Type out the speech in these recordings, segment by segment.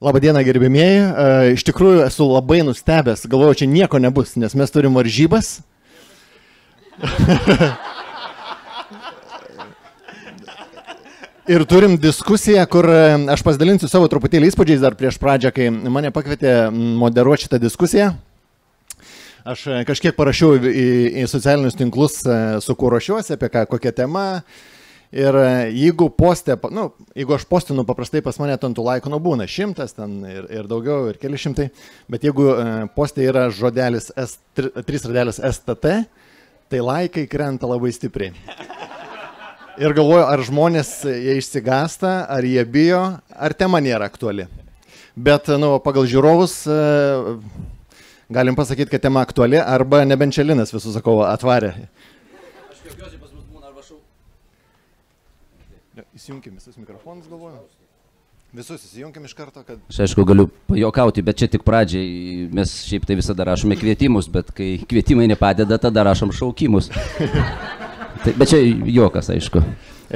Labadiena, gerbėmieji. Iš tikrųjų esu labai nustebęs. Galvoju, čia nieko nebus, nes mes turim varžybas. Ir turim diskusiją, kur aš pasidalinsiu savo truputėlį įspūdžiais dar prieš pradžią, kai mane pakvietė moderuoti šitą diskusiją. Aš kažkiek parašiau į socialinius tinklus, su kuo ruošiuosi, apie kokią temą. Ir jeigu jeigu aš postinu, paprastai pas mane ant tų laikų būna 100 ten ir daugiau, ir keli šimtai, bet jeigu postė yra žodelis 3 radelis STT, tai laikai krenta labai stipriai. Ir galvoju, ar žmonės jie išsigąsta, ar jie bijo, ar tema nėra aktuali. Bet pagal žiūrovus galim pasakyti, kad tema aktuali, arba nebent čia Linas visus, sakau, atvarė. Įsijunkim visus mikrofonus, galvoju. Visus įsijunkim iš karto, kad... Aš aišku galiu pajokauti, bet čia tik pradžiai. Mes šiaip tai visada rašome kvietimus, bet kai kvietimai nepadeda, tada rašom šaukimus. Bet čia jokas, aišku.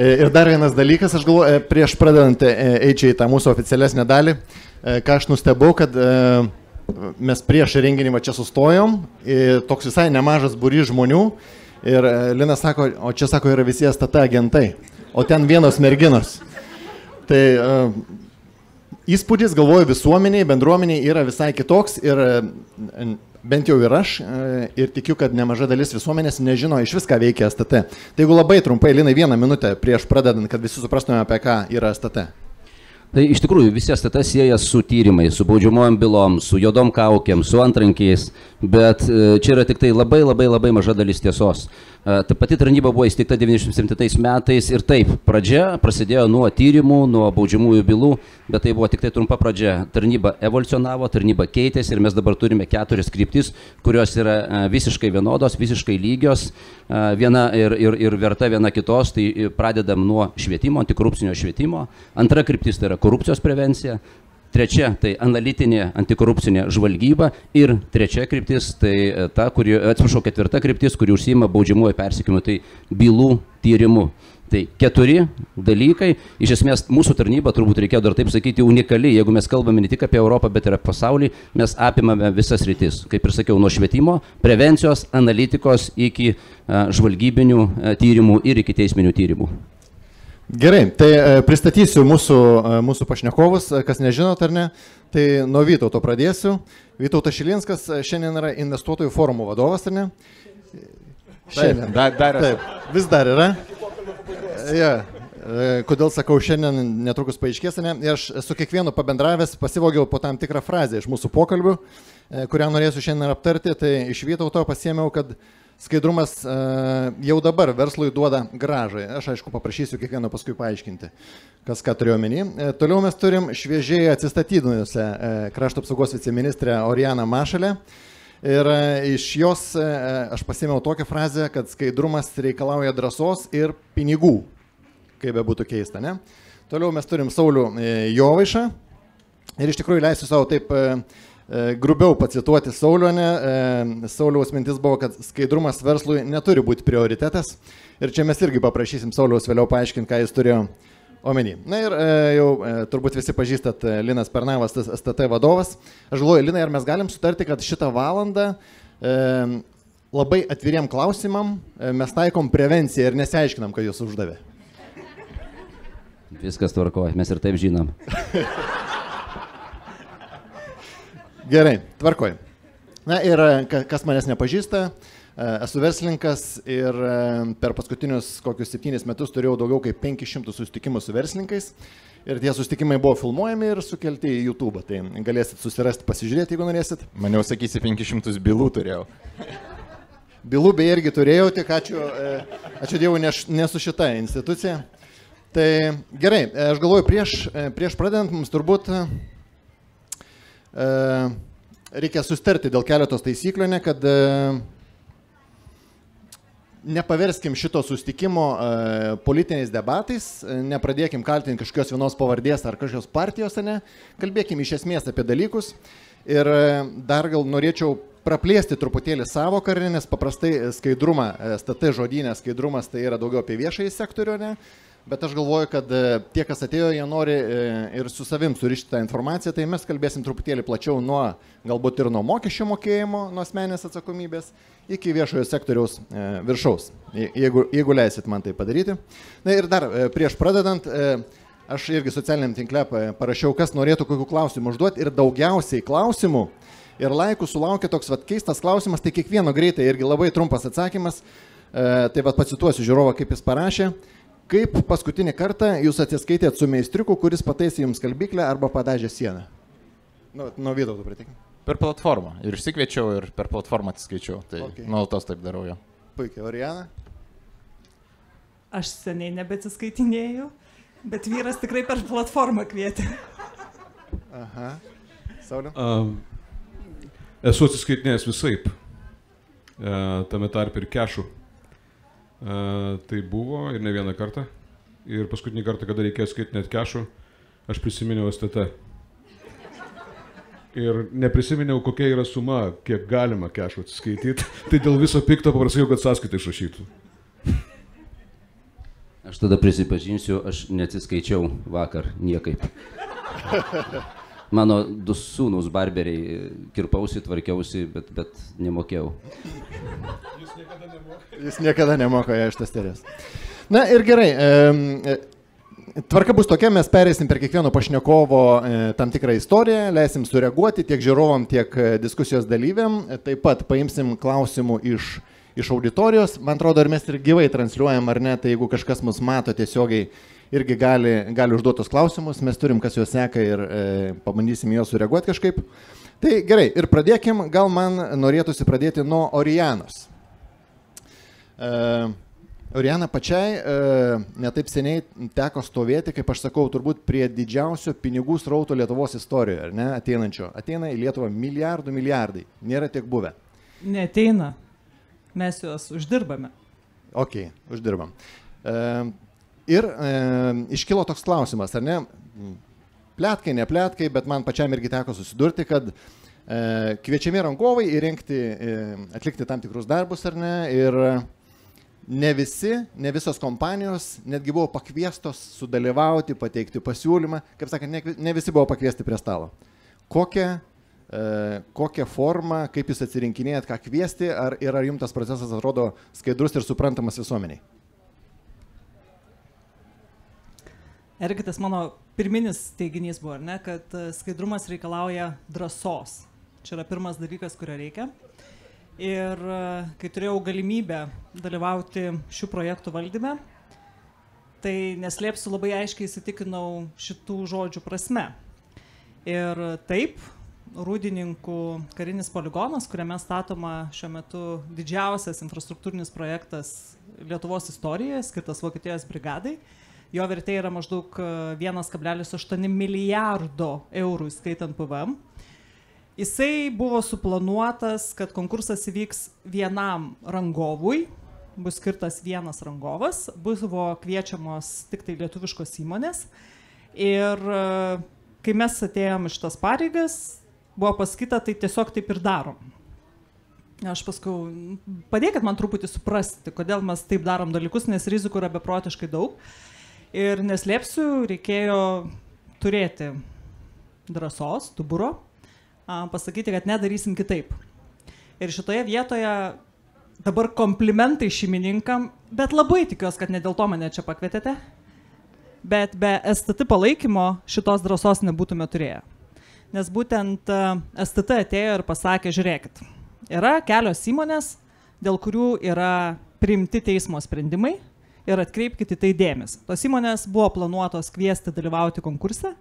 Ir dar vienas dalykas, aš galvoju, prieš pradedant eiti į tą mūsų oficialesnę dalį, ką aš nustebau, kad mes prieš renginį čia sustojom, toks visai nemažas būrys žmonių, ir Linas sako, o čia sako yra visi STT agentai. O ten vienos merginos. Tai įspūdis, galvoju, visuomeniai, bendruomeniai yra visai kitoks ir bent jau ir aš ir tikiu, kad nemaža dalis visuomenės nežino iš viską veikia STT. Tai jeigu labai trumpai, Linai, 1 minutę prieš pradedant, kad visi suprastume, apie ką yra STT. Tai iš tikrųjų visi STT sieja su tyrimais, su baudžiamojom bylom, su juodom kaukėm, su antrankiais, bet čia yra tik tai labai maža dalis tiesos. Ta pati tarnyba buvo įsteigta 97 metais ir taip, pradžia prasidėjo nuo tyrimų, nuo baudžiamųjų bylų, bet tai buvo tik tai trumpa pradžia. Tarnyba evoliucionavo, tarnyba keitėsi ir mes dabar turime 4 kryptis, kurios yra visiškai vienodos, visiškai lygios, viena ir verta viena kitos. Tai pradedam nuo švietimo, antikorupcinio švietimo. Antra kryptis tai yra korupcijos prevencija. Trečia tai analitinė antikorupcinė žvalgyba ir trečia kryptis tai ta, ketvirta kryptis, kuri užsiima baudžiamuoju persekiojimu, tai bylų tyrimu. Tai 4 dalykai. Iš esmės mūsų tarnyba, turbūt reikėjo dar taip sakyti, unikali. Jeigu mes kalbame ne tik apie Europą, bet ir apie pasaulį, mes apimame visas rytis. Kaip ir sakiau, nuo švietimo, prevencijos, analitikos iki žvalgybinių tyrimų ir iki teisminių tyrimų. Gerai, tai pristatysiu mūsų pašnekovus, kas nežinot ar ne, tai nuo Vytauto pradėsiu. Vytautas Šilinskas šiandien yra investuotojų forumo vadovas, ar ne? Šiandien. Taip, vis dar yra. Ja. Kodėl sakau šiandien, netrukus paaiškės, ne? Aš su kiekvienu pabendravęs pasivogiau po tam tikrą frazę iš mūsų pokalbių, kurią norėsiu šiandien aptarti. Tai iš Vytauto pasiėmiau, kad skaidrumas jau dabar verslui duoda grąžą. Aš aišku paprašysiu kiekvieno paskui paaiškinti, kas ką turiu omeny. Toliau mes turim šviežiai atsistatydinusią krašto apsaugos viceministrę Orianą Mašalę. Ir iš jos aš pasiėmiau tokią frazę, kad skaidrumas reikalauja drąsos ir pinigų, kaip be būtų keista, ne? Toliau mes turim Saulių Jovaišą. Ir iš tikrųjų leisiu savo taip grubiau pacituoti Saulione. Sauliaus mintis buvo, kad skaidrumas verslui neturi būti prioritetas. Ir čia mes irgi paprašysim Sauliaus vėliau paaiškinti, ką jis turėjo omeny. Na ir jau turbūt visi pažįstat Linas Pernavas, STT vadovas. Aš galvoju, Linai, ar mes galim sutarti, kad šitą valandą labai atviriem klausimam mes taikom prevenciją ir nesiaiškinam, kad jūs uždavė. Viskas tvarkoja, mes ir taip žinom. Gerai, tvarkoj. Na ir kas manęs nepažįsta, esu verslininkas ir per paskutinius kokius 7 metus turėjau daugiau kaip 500 susitikimų su verslininkais. Ir tie susitikimai buvo filmuojami ir sukelti į YouTube. Tai galėsit susirasti, pasižiūrėti, jeigu norėsit. Maniau, sakysi, 500 bylų turėjau. Bylų beje irgi turėjau, tik ačiū Dievui, ne su šita institucija. Tai gerai, aš galvoju, prieš pradedant mums turbūt reikia sustarti dėl keletos taisyklių, kad nepaverskim šito susitikimo politiniais debatais, nepradėkim kaltinti kažkokios vienos pavardės ar kažkokios partijos, ne, kalbėkim iš esmės apie dalykus. Ir dar gal norėčiau praplėsti truputėlį savoką, nes paprastai skaidrumą, STT žodynė skaidrumas tai yra daugiau apie viešąjį sektorių, ne? bet aš galvoju, kad tie, kas atėjo, jie nori ir su savim surišti tą informaciją, tai mes kalbėsim truputėlį plačiau nuo, galbūt ir nuo mokesčio mokėjimo, nuo asmenės atsakomybės, iki viešojo sektoriaus viršaus, jeigu leisit man tai padaryti. Na ir dar prieš pradedant, aš irgi socialiniam tinkle parašiau, kas norėtų kokių klausimų užduoti ir daugiausiai klausimų ir laikų sulaukė toks keistas klausimas, tai kiekvieno greitai irgi labai trumpas atsakymas, tai pacituosiu žiūrovą, kaip jis parašė. Kaip paskutinį kartą jūs atsiskaitėt su meistriuku, kuris pataisė jums skalbyklę arba padažė sieną? Nuo Vytauto pradėkime. Per platformą. Ir išsikviečiau, ir per platformą atsiskaičiau. Tai nuolatos taip darau jo. Puikiai. Orijana? Aš seniai nebeatsiskaitinėjau, bet vyras tikrai per platformą kvietė. Aha. Sauliau? Esu atsiskaitinėjęs visaip. Tame tarp ir kešų. Tai buvo ir ne vieną kartą. Ir paskutinį kartą, kada reikėjo skaitinėti kešų, aš prisiminiau STT. Ir neprisiminiau, kokia yra suma, kiek galima kešų atsiskaityti. Tai dėl viso pikto paprašiau, kad sąskaitą išrašytų. Aš tada prisipažinsiu, aš neatsiskaičiau vakar niekaip. Mano 2 sūnus barberiai, kirpausi, tvarkiausi, bet nemokėjau. Jis niekada nemoka, iš tas terės. Na ir gerai, tvarka bus tokia, mes pereisim per kiekvieno pašnekovo tam tikrą istoriją, leisim sureaguoti tiek žiūrovam, tiek diskusijos dalyviam, taip pat paimsim klausimų iš auditorijos, man atrodo, ar mes ir gyvai transliuojam ar ne, tai jeigu kažkas mus mato tiesiogiai, irgi gali užduotos klausimus, mes turim, kas juos seka ir pabandysim juos sureaguoti kažkaip. Tai gerai, ir pradėkim, gal man norėtųsi pradėti nuo Orijanos. Orijana pačiai netaip seniai teko stovėti, kaip aš sakau, turbūt prie didžiausio pinigų srauto Lietuvos istorijoje, ar ne, ateinančio. Ateina į Lietuvą milijardai, nėra tiek buvę. Neateina, mes juos uždirbame. Ok, uždirbam. Ir iškilo toks klausimas, ar ne, pletkai, ne pletkai, bet man pačiam irgi teko susidurti, kad kviečiami rangovai įrengti, atlikti tam tikrus darbus, ar ne, ir ne visos kompanijos netgi buvo pakviestos sudalyvauti, pateikti pasiūlymą, kaip sakant, ne visi buvo pakviesti prie stalo. Kokią formą, kaip jūs atsirinkinėjat, ką kviesti, ar jums tas procesas atrodo skaidrus ir suprantamas visuomeniai? Irgi tas mano pirminis teiginys buvo, ne, kad skaidrumas reikalauja drąsos. Čia yra pirmas dalykas, kurio reikia. Ir kai turėjau galimybę dalyvauti šių projektų valdyme, tai neslėpsiu, labai aiškiai įsitikinau šitų žodžių prasme. Ir taip, Rūdininkų karinis poligonas, kuriame statoma šiuo metu didžiausias infrastruktūrinis projektas Lietuvos istorijoje, skirtas Vokietijos brigadai. Jo vertė yra maždaug 1,8 milijardo eurų, skaitant PVM. Jisai buvo suplanuotas, kad konkursas įvyks vienam rangovui, bus skirtas vienas rangovas, buvo kviečiamos tik tai lietuviškos įmonės. Ir kai mes atėjom iš tas pareigas, buvo pasakyta, tai tiesiog taip ir darom. Aš paskau, padėkit man truputį suprasti, kodėl mes taip darom dalykus, nes rizikų yra beprotiškai daug. Ir neslėpsiu, reikėjo turėti drąsos, stuburo, pasakyti, kad nedarysim kitaip. Ir šitoje vietoje dabar komplimentai šeimininkam, bet labai tikiuosi, kad ne dėl to mane čia pakvietėte, bet be STT palaikymo šitos drąsos nebūtume turėję. Nes būtent STT atėjo ir pasakė, žiūrėkit, yra kelios įmonės, dėl kurių yra priimti teismo sprendimai, ir atkreipkite tai dėmesį. Tos įmonės buvo planuotos kviesti dalyvauti konkurse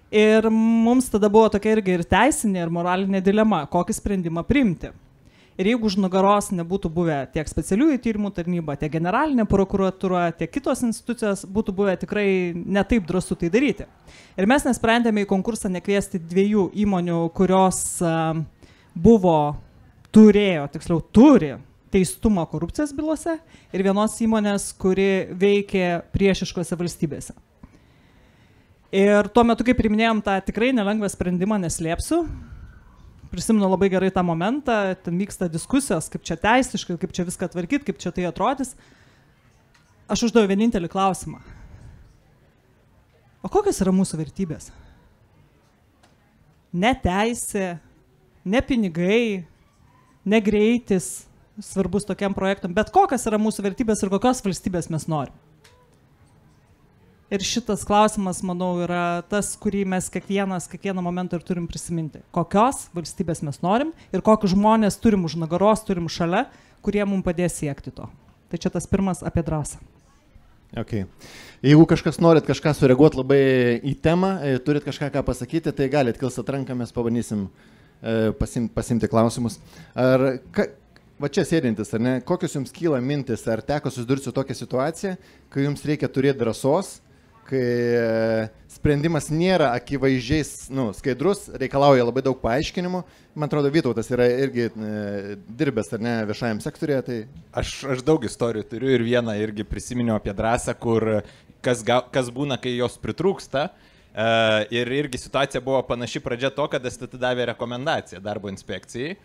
ir mums tada buvo tokia irgi ir teisinė, ir moralinė dilema, kokį sprendimą priimti. Ir jeigu už nugaros nebūtų buvę tiek specialiųjų tyrimų tarnyba, tiek generalinė prokuratūra, tiek kitos institucijos, būtų buvę tikrai netaip drąsu tai daryti. Ir mes nesprendėme į konkursą nekviesti 2 įmonių, kurios turi teistumo korupcijos bylose ir vienos įmonės, kuri veikė priešiškose valstybėse. Ir tuo metu, kai priiminėjom tą tikrai nelengvą sprendimą, neslėpsiu, prisimenu labai gerai tą momentą, ten vyksta diskusijos, kaip čia teisiškai, kaip čia viską tvarkyti, kaip čia tai atrodys. Aš uždaviau vienintelį klausimą. O kokios yra mūsų vertybės? Ne teisė, ne pinigai, ne greitis svarbus tokiam projektam, bet kokios yra mūsų vertybės ir kokios valstybės mes norim. Ir šitas klausimas, manau, yra tas, kurį mes kiekvieną momentą ir turim prisiminti. Kokios valstybės mes norim ir kokius žmonės turim už nugaros, turim šalia, kurie mums padės siekti to. Tai čia tas pirmas apie drąsą. Okay. Jeigu kažkas norit kažką sureaguoti labai į temą, turit kažką ką pasakyti, tai galit kilstat ranką, mes pabandysim pasimti klausimus. Va čia sėdintis, ar ne, kokios jums kyla mintis, ar teko susidurti su tokia situacija, kai jums reikia turėti drąsos, kai sprendimas nėra akivaizdžiai skaidrus, reikalauja labai daug paaiškinimų. Man atrodo, Vytautas yra irgi dirbęs, ar ne, viešajam sektorėje. Tai... Aš daug istorijų turiu ir vieną irgi prisiminiau apie drąsą, kur kas būna, kai jos pritrūksta. Ir irgi situacija buvo panaši pradžia to, kad STT davė rekomendaciją darbo inspekcijai,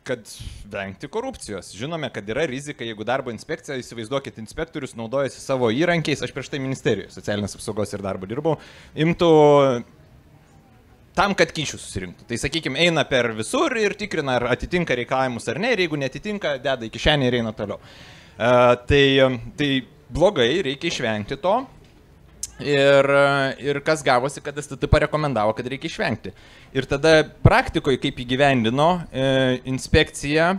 kad vengti korupcijos. Žinome, kad yra rizika, jeigu darbo inspekcija, įsivaizduokit, inspektorius naudojasi savo įrankiais, aš prieš tai ministerijoje, socialinės apsaugos ir darbo dirbau, imtų tam, kad kyšių susirinktų. Tai, sakykime, eina per visur ir tikrina, ar atitinka reikalavimus ar ne, ir jeigu netitinka, deda į kišenę ir eina toliau. Tai blogai, reikia išvengti to. Ir kas gavosi, kad STT parekomendavo, kad reikia išvengti. Ir tada praktikoje, kaip įgyvendino inspekcija,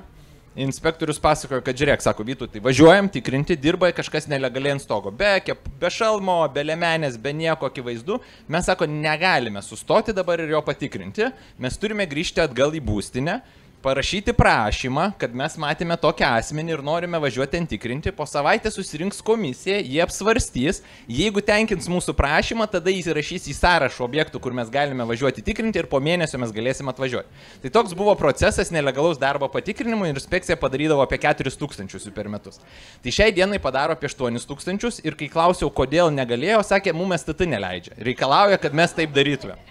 inspektorius pasakojo, kad žiūrėk, sako Vytautai, važiuojam tikrinti, dirba kažkas nelegaliai ant stogo, be šalmo, be lemenės, be nieko akivaizdu. Mes, sako, negalime sustoti dabar ir jo patikrinti, mes turime grįžti atgal į būstinę, parašyti prašymą, kad mes matėme tokią asmenį ir norime važiuoti ten tikrinti, po savaitę susirinks komisija, jie apsvarstys, jeigu tenkins mūsų prašymą, tada jis įrašys į sąrašą objektų, kur mes galime važiuoti tikrinti ir po mėnesio mes galėsim atvažiuoti. Tai toks buvo procesas nelegalaus darbo patikrinimo ir inspekcija padarydavo apie 4000 per metus. Tai šiai dienai padaro apie 8000 ir kai klausiau, kodėl negalėjo, sakė, mums STT neleidžia, reikalauja, kad mes taip darytume.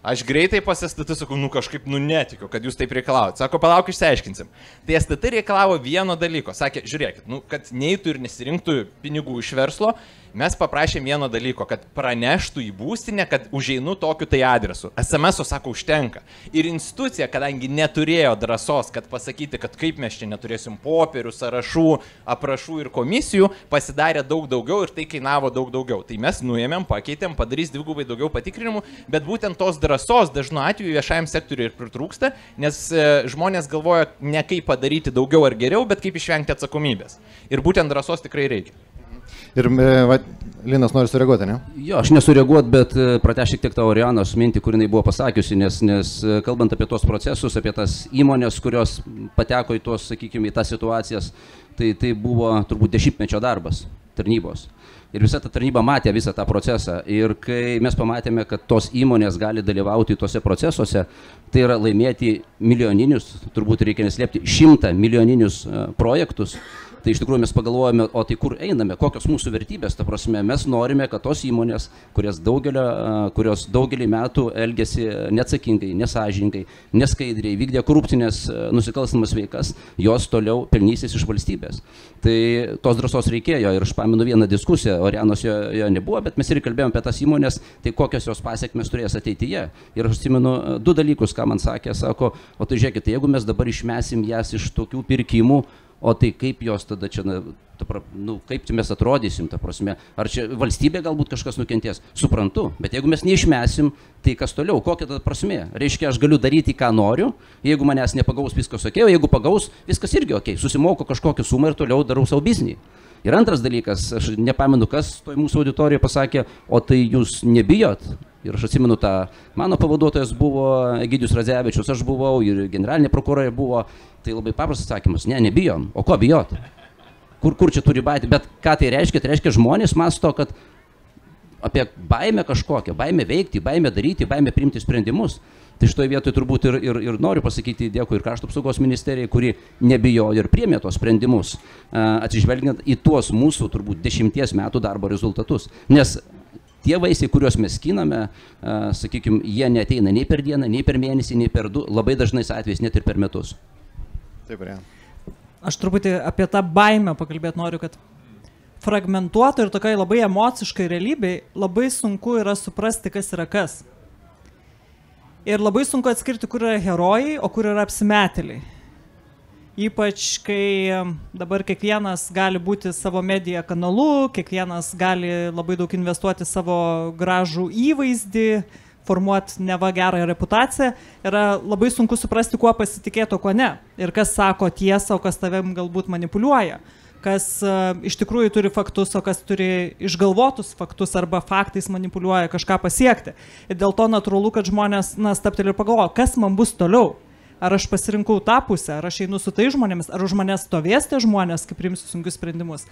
Aš greitai pas STT sakau, kažkaip netikiu, kad jūs taip reikalaujat. Sako, palauk, išsiaiškinsim. Tai STT reikalavo vieno dalyko. Sakė, žiūrėkit, kad neįtų ir nesirinktų pinigų iš verslo, mes paprašėm vieno dalyko, kad praneštų į būstinę, kad užeinu tokiu tai adresu. SMS-o, sako, užtenka. Ir institucija, kadangi neturėjo drąsos, kad pasakyti, kad kaip mes čia neturėsim popierių, sąrašų, aprašų ir komisijų, pasidarė daug daugiau ir tai kainavo daug daugiau. Tai mes nuėmėm, pakeitėm, padarys dvigubai daugiau patikrinimų, bet būtent tos drąsos dažnu atveju viešajam sektoriui ir pritrūksta, nes žmonės galvoja ne kaip padaryti daugiau ar geriau, bet kaip išvengti atsakomybės. Ir būtent drąsos tikrai reikia. Ir Linas nori sureaguoti, ne? Jo, aš nesureaguot, bet pratęs šiek tiek tą Orianos mintį, kur jinai buvo pasakiusi, nes kalbant apie tos procesus, apie tas įmonės, kurios pateko į tos, sakykime, į tas situacijas, tai buvo turbūt 10-mečio darbas tarnybos. Ir visa ta tarnyba matė visą tą procesą. Ir kai mes pamatėme, kad tos įmonės gali dalyvauti tose procesuose, tai yra laimėti milijoninius, turbūt reikia neslėpti, 100 milijoninius projektus, tai iš tikrųjų mes pagalvojame, o tai kur einame, kokios mūsų vertybės, ta prasme, mes norime, kad tos įmonės, kurios daugelį metų elgėsi neatsakingai, nesąžiningai, neskaidriai, vykdė korupcinės nusikalstamas veikas, jos toliau pelnysis iš valstybės. Tai tos drąsos reikėjo ir aš pamenu vieną diskusiją, Orianos jo nebuvo, bet mes ir kalbėjome apie tas įmonės, tai kokios jos pasiekmes turės ateityje. Ir aš atsimenu 2 dalykus, ką man sakė, sako, o tai žiūrėkite, jeigu mes dabar išmesim jas iš tokių pirkimų, o tai kaip jos tada čia, kaip mes atrodysim, ta prasme, ar čia valstybė galbūt kažkas nukentės, suprantu, bet jeigu mes neišmesim, tai kas toliau, kokia tada prasmė? Reiškia, aš galiu daryti, ką noriu, jeigu manęs nepagaus, viskas ok, o jeigu pagaus, viskas irgi ok, susimoku kažkokią sumą ir toliau darau savo biznį. Ir antras dalykas, aš nepamenu, kas toj mūsų auditorijoje pasakė, o tai jūs nebijot? Ir aš atsimenu, mano pavaduotojas buvo Egidijus Radzevičius, aš buvau ir generalinė prokurorė buvo, tai labai paprastas atsakymas, nebijom, o ko bijot? Kur čia turi baimę, bet ką tai reiškia žmonės mąsto, kad apie baimę kažkokią, baimę veikti, baimę daryti, baimę priimti sprendimus. Tai šitoje vietoje turbūt ir noriu pasakyti dėkui ir Krašto apsaugos ministerijai, kuri nebijojo ir priėmė tos sprendimus, atsižvelgiant į tuos mūsų turbūt 10 metų darbo rezultatus. Nes tie vaisiai, kuriuos mes skiname, sakykime, jie neateina nei per dieną, nei per mėnesį, nei per 2, labai dažnais atvejais net ir per metus. Taip, Aš truputį apie tą baimę pakalbėti noriu, kad fragmentuoto ir tokiai labai emociškai realybei labai sunku yra suprasti, kas yra kas. Ir labai sunku atskirti, kur yra herojai, o kur yra apsimetėliai. Ypač, kai dabar kiekvienas gali būti savo mediją kanalu, kiekvienas gali labai daug investuoti savo gražų įvaizdį, formuoti neva gerą reputaciją, yra labai sunku suprasti, kuo pasitikėti, o kuo ne. Ir kas sako tiesą, o kas tavim galbūt manipuliuoja. Kas iš tikrųjų turi faktus, o kas turi išgalvotus faktus arba faktais manipuliuoja kažką pasiekti. Ir dėl to natūralu, kad žmonės stapteli ir pagalvoja, kas man bus toliau. Ar aš pasirinkau tą pusę, ar aš einu su tai žmonėmis, ar už manęs stovės tie žmonės, kai priimsiu sunkius sprendimus.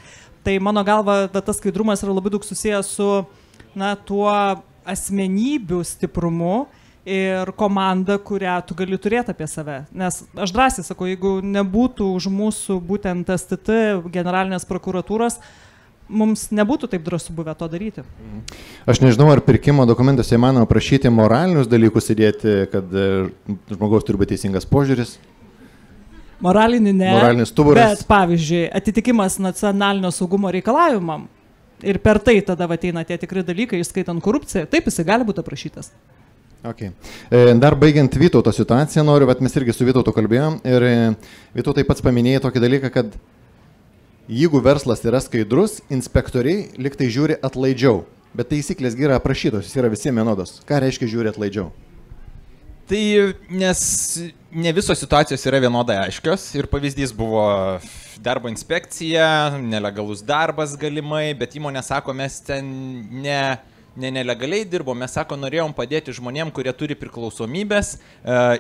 Tai mano galva, tas skaidrumas yra labai daug susijęs su tuo asmenybių stiprumu ir komanda, kurią tu gali turėti apie save. Nes aš drąsiai sakau, jeigu nebūtų už mūsų būtent STT generalinės prokuratūros, mums nebūtų taip drąsu buvę to daryti. Aš nežinau, ar pirkimo dokumentuose įmanoma prašyti moralinius dalykus įdėti, kad žmogaus turi būti teisingas požiūris. Moralinį ne, moralinis stuburas. Bet pavyzdžiui, atitikimas nacionalinio saugumo reikalavimam ir per tai tada ateina tie tikri dalykai, išskaitant korupciją, taip jisai gali būti aprašytas. Okay. Dar baigiant Vytauto situaciją noriu, bet mes irgi su Vytautu kalbėjom ir Vytautai pats paminėjai tokį dalyką, kad jeigu verslas yra skaidrus, inspektoriai liktai žiūri atlaidžiau, bet taisyklės yra aprašytos, jis yra visiems vienodos. Ką reiškia žiūri atlaidžiau? Tai nes ne visos situacijos yra vienodai aiškios ir pavyzdys buvo darbo inspekcija, nelegalus darbas galimai, bet įmonė sako, mes ten nelegaliai dirbo, mes sako, norėjom padėti žmonėm, kurie turi priklausomybės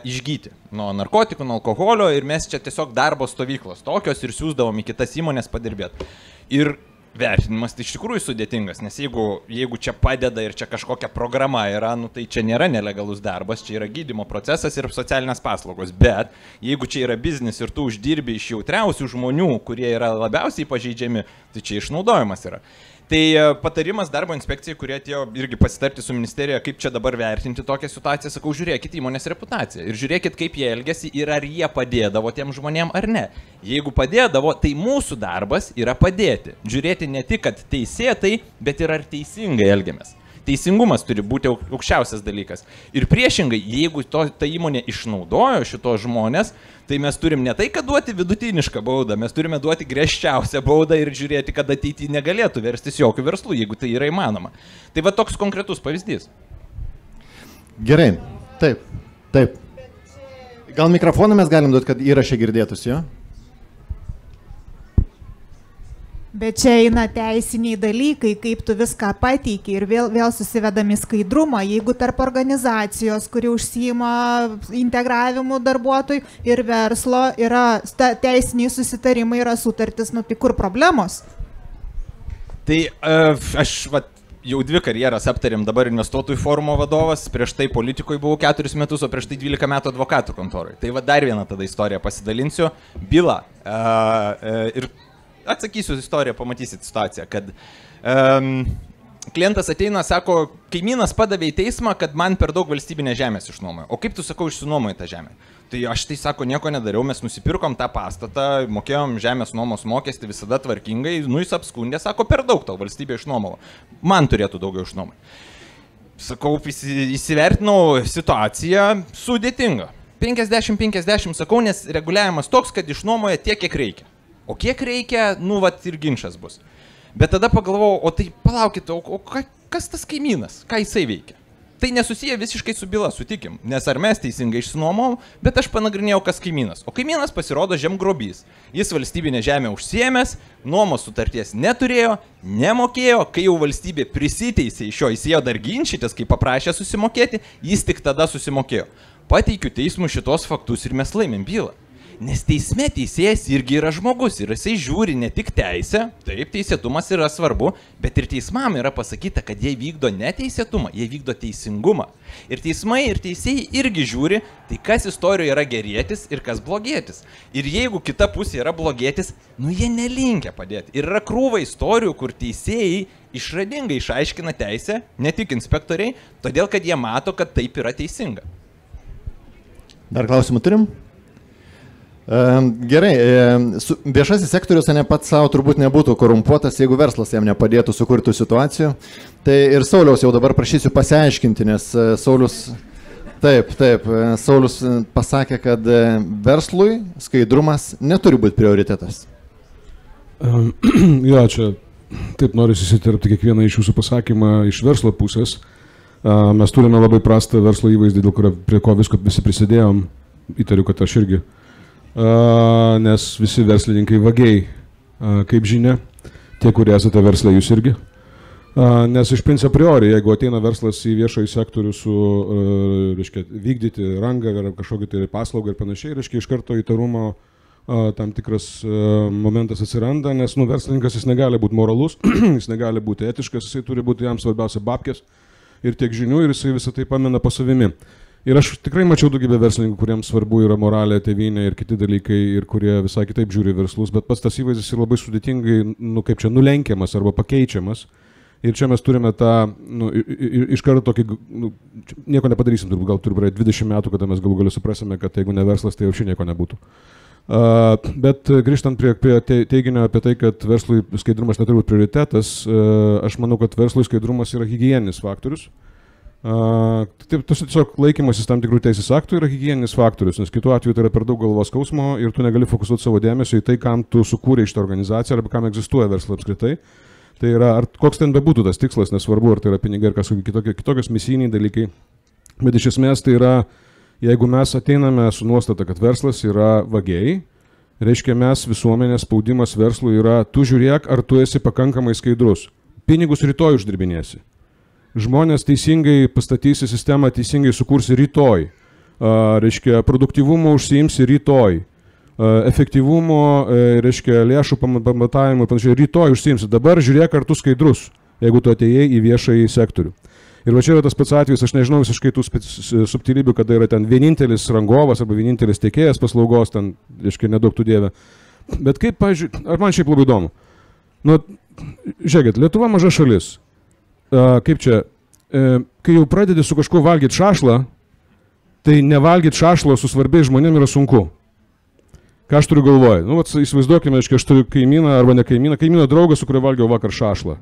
išgyti nuo narkotikų, nuo alkoholio ir mes čia tiesiog darbo stovyklos tokios ir siūsdavom į kitas įmonės padirbėti. Ir vertinimas tai iš tikrųjų sudėtingas, nes jeigu čia padeda ir čia kažkokia programa yra, tai čia nėra nelegalus darbas, čia yra gydymo procesas ir socialinės paslaugos, bet jeigu čia yra biznis ir tu uždirbi iš jautriausių žmonių, kurie yra labiausiai pažeidžiami, tai čia išnaudojimas yra. Tai patarimas darbo inspekcijai, kurie atėjo irgi pasitarti su ministerija, kaip čia dabar vertinti tokią situaciją, sakau, žiūrėkit įmonės reputaciją ir žiūrėkit, kaip jie elgėsi ir ar jie padėdavo tiem žmonėm ar ne. Jeigu padėdavo, tai mūsų darbas yra padėti. Žiūrėti ne tik, kad teisėtai, bet ir ar teisingai elgiamės. Teisingumas turi būti aukščiausias dalykas. Ir priešingai, jeigu ta įmonė išnaudojo šitos žmonės, tai mes turim ne tai, kad duoti vidutinišką baudą, mes turime duoti griežčiausią baudą ir žiūrėti, kad ateityje negalėtų verstis jokių verslų, jeigu tai yra įmanoma. Tai va toks konkretus pavyzdys. Gerai, taip. Gal mikrofoną mes galim duoti, kad įrašė girdėtųsi, jo? Bet čia eina teisiniai dalykai, kaip tu viską pateiki ir vėl susivedami skaidrumą, jeigu tarp organizacijos, kuri užsijima integravimu darbuotojų ir verslo, yra teisiniai susitarimai, yra sutartis, tai kur problemos? Tai aš jau 2 karjeras aptarėm, dabar investuotojų forumo vadovas, prieš tai politikoje buvau 4 metus, o prieš tai 12 metų advokatų kontoroj. Tai dar vieną tada istoriją pasidalinsiu, bylą ir atsakysiu istoriją, pamatysit situaciją, kad klientas ateina, sako, kaimynas padavė į teismą, kad man per daug valstybinės žemės išnuomojo. O kaip tu, sakau, išsinuomoji tą žemę? Tai aš tai, sako, nieko nedariau, mes nusipirkom tą pastatą, mokėjom žemės nuomos mokestį visada tvarkingai, jis apskundė, sako, per daug tau valstybė išnuomavo. Man turėtų daugiau išnuomoti. Sakau, įsivertinau situaciją sudėtingą. 50-50, sakau, nes reguliavimas toks, kad išnuomoja tiek, kiek reikia. O kiek reikia, ir ginčas bus. Bet tada pagalvojau, o tai palaukit, o kas tas kaimynas, ką jisai veikia? Tai nesusiję visiškai su byla, sutikim, nes ar mes teisingai išsinuomom, bet aš panagrinėjau, kas kaimynas. O kaimynas pasirodo žemgrobys. Jis valstybinę žemę užsiėmęs, nuomos sutarties neturėjo, nemokėjo, kai jau valstybė prisiteisė iš jo, jis ėjo dar ginčytis, kai paprašė susimokėti, jis tik tada susimokėjo. Pateikiu teismui šitos faktus ir mes laimėm bylą. Nes teisme teisėjas irgi yra žmogus ir jisai žiūri ne tik teisę, taip, teisėtumas yra svarbu, bet ir teismam yra pasakyta, kad jie vykdo ne teisėtumą, jie vykdo teisingumą. Ir teismai ir teisėjai irgi žiūri, tai kas istorijoje yra gerėtis ir kas blogėtis. Ir jeigu kita pusė yra blogėtis, jie nelinkia padėti. Ir yra krūva istorijų, kur teisėjai išradingai išaiškina teisę, ne tik inspektoriai, todėl kad jie mato, kad taip yra teisinga. Dar klausimų turim? Gerai, viešasis sektorius ne pats savo turbūt nebūtų korumpuotas, jeigu verslas jam nepadėtų sukurti situacijų. Tai ir Sauliaus jau dabar prašysiu pasiaiškinti, nes Saulius, Saulius pasakė, kad verslui skaidrumas neturi būti prioritetas. Jo, čia taip noriu įsiterpti kiekvieną iš jūsų pasakymą iš verslo pusės. Mes turime labai prastą verslo įvaizdį, prie ko visko visi prisidėjom. Įtariu, kad aš irgi. Nes visi verslininkai vagiai, kaip žinia, tie, kurie esate verslai, jūs irgi. Nes iš principo priori, jeigu ateina verslas į viešąjį sektorių su, reiškia, vykdyti rangą ar kažkokį tai paslaugą ir panašiai, reiškia, iš karto įtarumo tam tikras momentas atsiranda, nes verslininkas jis negali būti moralus, jis negali būti etiškas, jisai turi būti jam svarbiausia babkės ir tiek žinių ir jisai visą tai pamena po savimi. Ir aš tikrai mačiau daugybę verslininkų, kuriems svarbu yra moralė, tėvynė ir kiti dalykai ir kurie visai kitaip žiūri verslus, bet pats tas įvaizdis yra labai sudėtingai, kaip čia, nulenkiamas arba pakeičiamas. Ir čia mes turime tą, iš karto tokį, nieko nepadarysim, turbūt gal turi praeiti 20 metų, kada mes galų galiu suprasime, kad jeigu ne verslas, tai jau šiandien nieko nebūtų. Bet grįžtant prie teiginio apie tai, kad verslui skaidrumas neturi būti prioritetas, aš manau, kad verslui skaidrumas yra higieninis faktorius. Tiesiog laikymasis tam tikrų teisės aktų yra higieninis faktorius, nes kitu atveju tai yra per daug galvos skausmo ir tu negali fokusuoti savo dėmesio į tai, kam tu sukūrė šitą organizaciją arba kam egzistuoja verslas apskritai. Tai yra, ar koks ten bebūtų tas tikslas, nesvarbu, ar tai yra pinigai ar kažkokie kitokios misijiniai dalykai, bet iš esmės tai yra, jeigu mes ateiname su nuostata, kad verslas yra vagiai, reiškia mes visuomenės spaudimas verslui yra, tu žiūrėk, ar tu esi pakankamai skaidrus, pinigus rytoj uždirbinėsi. Žmonės teisingai pastatysi sistemą, teisingai sukursi rytoj, reiškia, produktyvumo užsiimsi rytoj, efektyvumo, reiškia, lėšų pamatavimo ir panašiai, rytoj užsiimsi, dabar žiūrėk, ar tu skaidrus, jeigu tu atėjai į viešąjį sektorių. Ir va čia yra tas pats atvejis, aš nežinau visiškai tų subtilybių, kada yra ten vienintelis rangovas arba vienintelis tiekėjas paslaugos, ten, reiškia, nedaug tų dievė. Bet kaip, pavyzdžiui, ar man šiaip labai įdomu, žiūrėkit, Lietuva maža šalis. Kaip čia, kai jau pradedi su kažkuo valgyti šašlą, tai nevalgyti šašlo su svarbiais žmonėm yra sunku. Ką aš turiu galvoje? Įsivaizduokime, aš turiu kaimyną arba ne kaimyną, kaimyno draugą, su kuriuo valgiau vakar šašlą.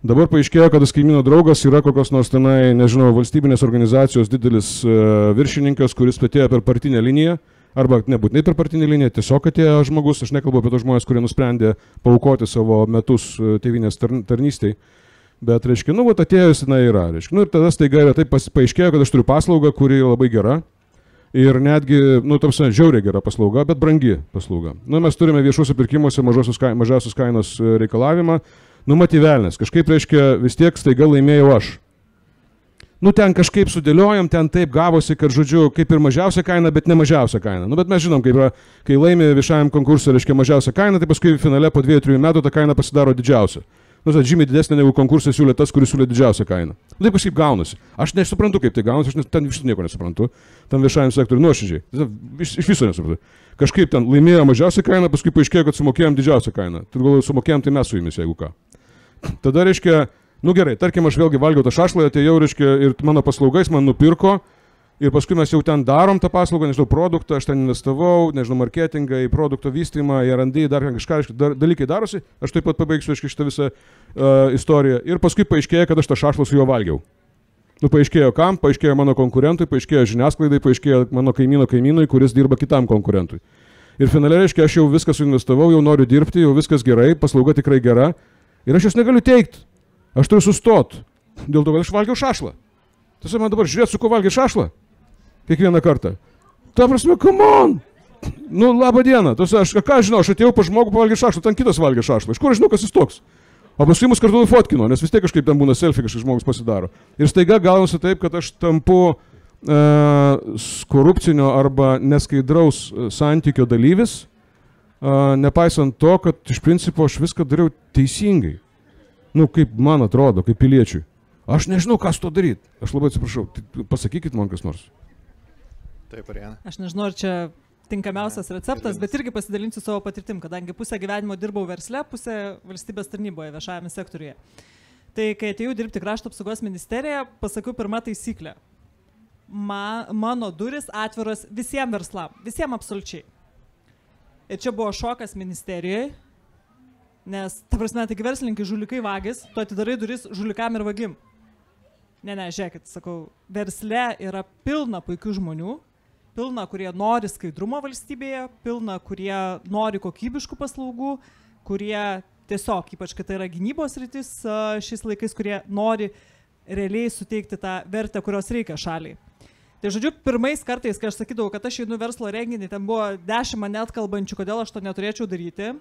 Dabar paaiškėjo, kad tas kaimyno draugas yra kokios nors tenai, nežinau, valstybinės organizacijos didelis viršininkas, kuris atėjo per partinę liniją, arba nebūtinai per partinę liniją, tiesiog atėjo žmogus, aš nekalbu apie tos žmonės, kurie nusprendė paaukoti savo metus tėvynės tarnystei. Bet, reiškia, atėjus jinai yra, reiškia, ir tada staiga yra taip paaiškėjo, kad aš turiu paslaugą, kuri labai gera ir netgi, tarsi, žiauriai gera paslauga, bet brangi paslauga. Mes turime viešuose pirkimuose mažiausios kainos reikalavimą, matyvelnės, kažkaip, reiškia, vis tiek staiga laimėjau aš. Ten kažkaip sudėliojom, ten taip gavosi, kad, žodžiu, kaip ir mažiausia kaina, bet ne mažiausia kaina. Bet mes žinom, kaip yra, kai laimi viešajam konkursui, reiškia, mažiausia kaina, tai paskui finale po 2-3 metų ta kaina pasidaro didžiausia. Žymiai didesnė negu konkursai siūlė tas, kuris siūlė didžiausią kainą. Taip kažkaip gaunasi. Aš nesuprantu, kaip tai gaunasi, aš ten iš nieko nesuprantu. Tam viešajam sektoriui nuoširdžiai. Iš viso nesuprantu. Kažkaip ten laimėjo mažiausią kainą, paskui paaiškėjo, kad sumokėjom didžiausią kainą. Tai galvoju, sumokėjom tai mes su jumis, jeigu ką. Tada reiškia, gerai, tarkim, aš vėlgi valgiau tą šašlą, atėjau, reiškia, ir mano paslaugais man nupirko. Ir paskui mes jau ten darom tą paslaugą, nežinau, produktą, aš ten investavau, nežinau, marketingą, į produkto vystymą, į R&D, dar kažką, dalykai darosi, aš taip pat pabaigsiu šitą visą istoriją. Ir paskui paaiškėjo, kad aš tą šašlą su juo valgiau. Paaiškėjo kam, paaiškėjo mano konkurentui, paaiškėjo žiniasklaidai, paaiškėjo mano kaimynui, kuris dirba kitam konkurentui. Ir finaliai reiškia, aš jau viską suinvestavau, jau noriu dirbti, jau viskas gerai, paslauga tikrai gera. Ir aš jos negaliu teikti. Aš turiu sustot. Dėl to, kad aš valgiau šašlą. Tiesiog man dabar žiūrėt, su kuo valgiai šašlą. Kiekvieną kartą. Ta prasme, come on! Labą dieną. Aš ką žinau, aš atėjau pa žmogų pavalgyti šašlą, ten kitas valgė šašlą. Iš kur aš žinau, kas jis toks? O paskui mus kartu nufotkino, nes vis tiek kažkaip ten būna selfie, kažkaip žmogus pasidaro. Ir staiga gaunasi taip, kad aš tampu korupcinio arba neskaidraus santykio dalyvis, nepaisant to, kad iš principo aš viską dariau teisingai. Kaip man atrodo, kaip piliečiui. Aš nežinau, ką su to daryti. Aš labai atsiprašau. Pasakykit man kas nors. Taip, Ariana. Aš nežinau, ar čia tinkamiausias receptas, bet irgi pasidalinsiu savo patirtim, kadangi pusę gyvenimo dirbau versle, pusę valstybės tarnyboje, viešajame sektoriuje. Tai kai atėjau dirbti Krašto apsaugos ministeriją, pasakiau pirmą taisyklę. Mano duris atviros visiems verslam, visiems absoliučiai. Ir čia buvo šokas ministerijoje, nes, ta prasme, taigi verslininkai žulikai vagis, tu atidarai duris žulikam ir vagim. Ne, žiūrėkit, sakau, versle yra pilna puikių žmonių, pilna, kurie nori skaidrumo valstybėje, pilna, kurie nori kokybiškų paslaugų, kurie tiesiog, ypač, kad tai yra gynybos rytis šiais laikais, kurie nori realiai suteikti tą vertę, kurios reikia šaliai. Tai žodžiu, pirmais kartais, kai aš sakydavau, kad aš einu verslo renginį, ten buvo 10 mane atkalbančių, kodėl aš to neturėčiau daryti.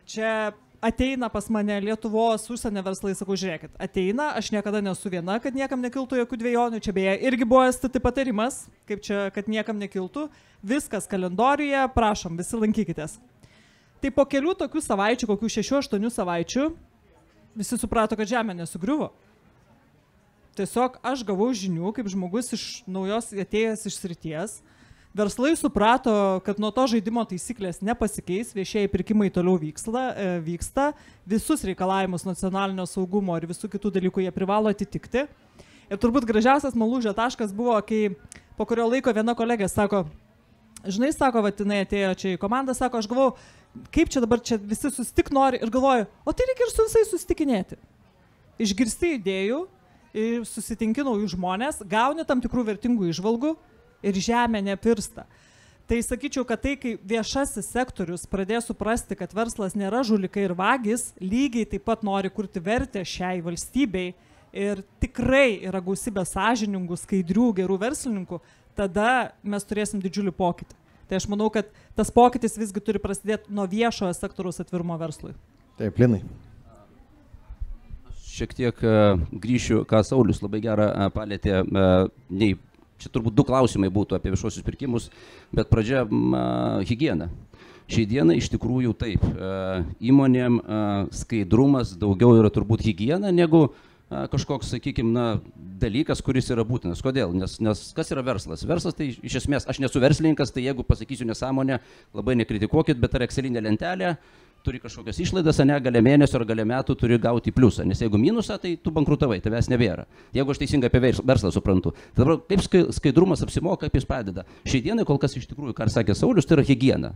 Čia ateina pas mane Lietuvos užsienio verslai, sakau, žiūrėkit, ateina, aš niekada nesu viena, kad niekam nekiltų jokių dvejonių, čia beje irgi buvo STT patarimas, kaip čia, kad niekam nekiltų, viskas kalendoriuje, prašom, visi lankykitės. Tai po kelių tokių savaičių, kokių 6-8 savaičių, visi suprato, kad žemė nesugriuvo. Tiesiog aš gavau žinių, kaip žmogus iš naujos atėjęs iš srities. Verslai suprato, kad nuo to žaidimo taisyklės nepasikeis, viešieji pirkimai toliau vyksta, visus reikalavimus nacionalinio saugumo ir visų kitų dalykų jie privalo atitikti. Ir turbūt gražiausias man lūžio taškas buvo, kai po kurio laiko viena kolegė sako, žinai, sako, vat jinai atėjo čia į komandą, sako, aš galvoju, kaip čia dabar čia visi susitik nori ir galvoju, o tai reikia ir su visais susitikinėti. Išgirsti idėjų, susitinki naujų žmonės, gauni tam tikrų vertingų įžvalgų ir žemė nepirsta. Tai sakyčiau, kad tai, kai viešasis sektorius pradės suprasti, kad verslas nėra žulikai ir vagis, lygiai taip pat nori kurti vertę šiai valstybei ir tikrai yra gausybė sąžiningų, skaidrių, gerų verslininkų, tada mes turėsim didžiulį pokytį. Tai aš manau, kad tas pokytis visgi turi prasidėti nuo viešojo sektoriaus atvirumo verslui. Taip, Linai. Šiek tiek grįšiu, ką Saulius labai gerą palėtė, čia turbūt 2 klausimai būtų apie viešuosius pirkimus, bet pradžia higiena. Šiai dienai iš tikrųjų taip, įmonėm skaidrumas daugiau yra turbūt higiena negu kažkoks, sakykime, dalykas, kuris yra būtinas. Kodėl? Nes kas yra verslas? Verslas tai iš esmės, aš nesu verslininkas, tai jeigu pasakysiu nesąmonę, labai nekritikuokit, bet ar Excelinė lentelė turi kažkokias išlaidas, ne, gale mėnesio ar gale metų turi gauti pliusą, nes jeigu minusą, tai tu bankrutavai, tavęs nebėra. Jeigu aš teisingai apie verslą suprantu. Tai dabar kaip skaidrumas apsimoka, kaip jis padeda. Šiai dienai kol kas iš tikrųjų, ką sakė Saulius, tai yra higiena.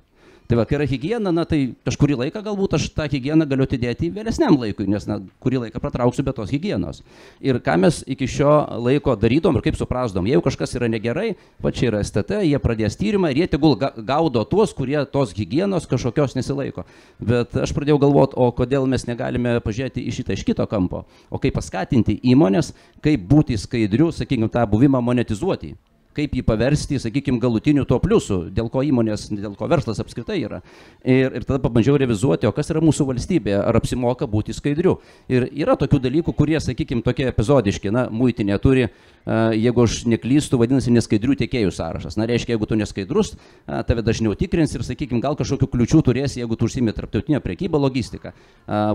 Tai va, kai yra higiena, na tai kažkurį laiką galbūt aš tą higieną galiu atidėti vėlesniam laikui, nes na, kurį laiką pratrauksiu be tos higienos. Ir ką mes iki šio laiko darydom ir kaip suprasdom, jeigu kažkas yra negerai, va čia yra STT, jie pradės tyrimą ir jie tegul gaudo tuos, kurie tos higienos kažkokios nesilaiko. Bet aš pradėjau galvoti, o kodėl mes negalime pažiūrėti į šitą iš kito kampo, o kaip paskatinti įmonės, kaip būti skaidriu, sakykime, tą buvimą monetizuoti. Kaip jį paversti, sakykime, galutiniu tuo pliusu, dėl ko įmonės, dėl ko verslas apskritai yra. Ir tada pabandžiau revizuoti, o kas yra mūsų valstybė, ar apsimoka būti skaidriu. Ir yra tokių dalykų, kurie, sakykime, tokie epizodiški, na, muitinė turi, jeigu aš neklystu, vadinasi neskaidrių tiekėjų sąrašas. Na, reiškia, jeigu tu neskaidrus, tave dažniau tikrins ir, sakykime, gal kažkokių kliučių turėsi, jeigu tu užsiimi tarptautinę prekybą, logistiką.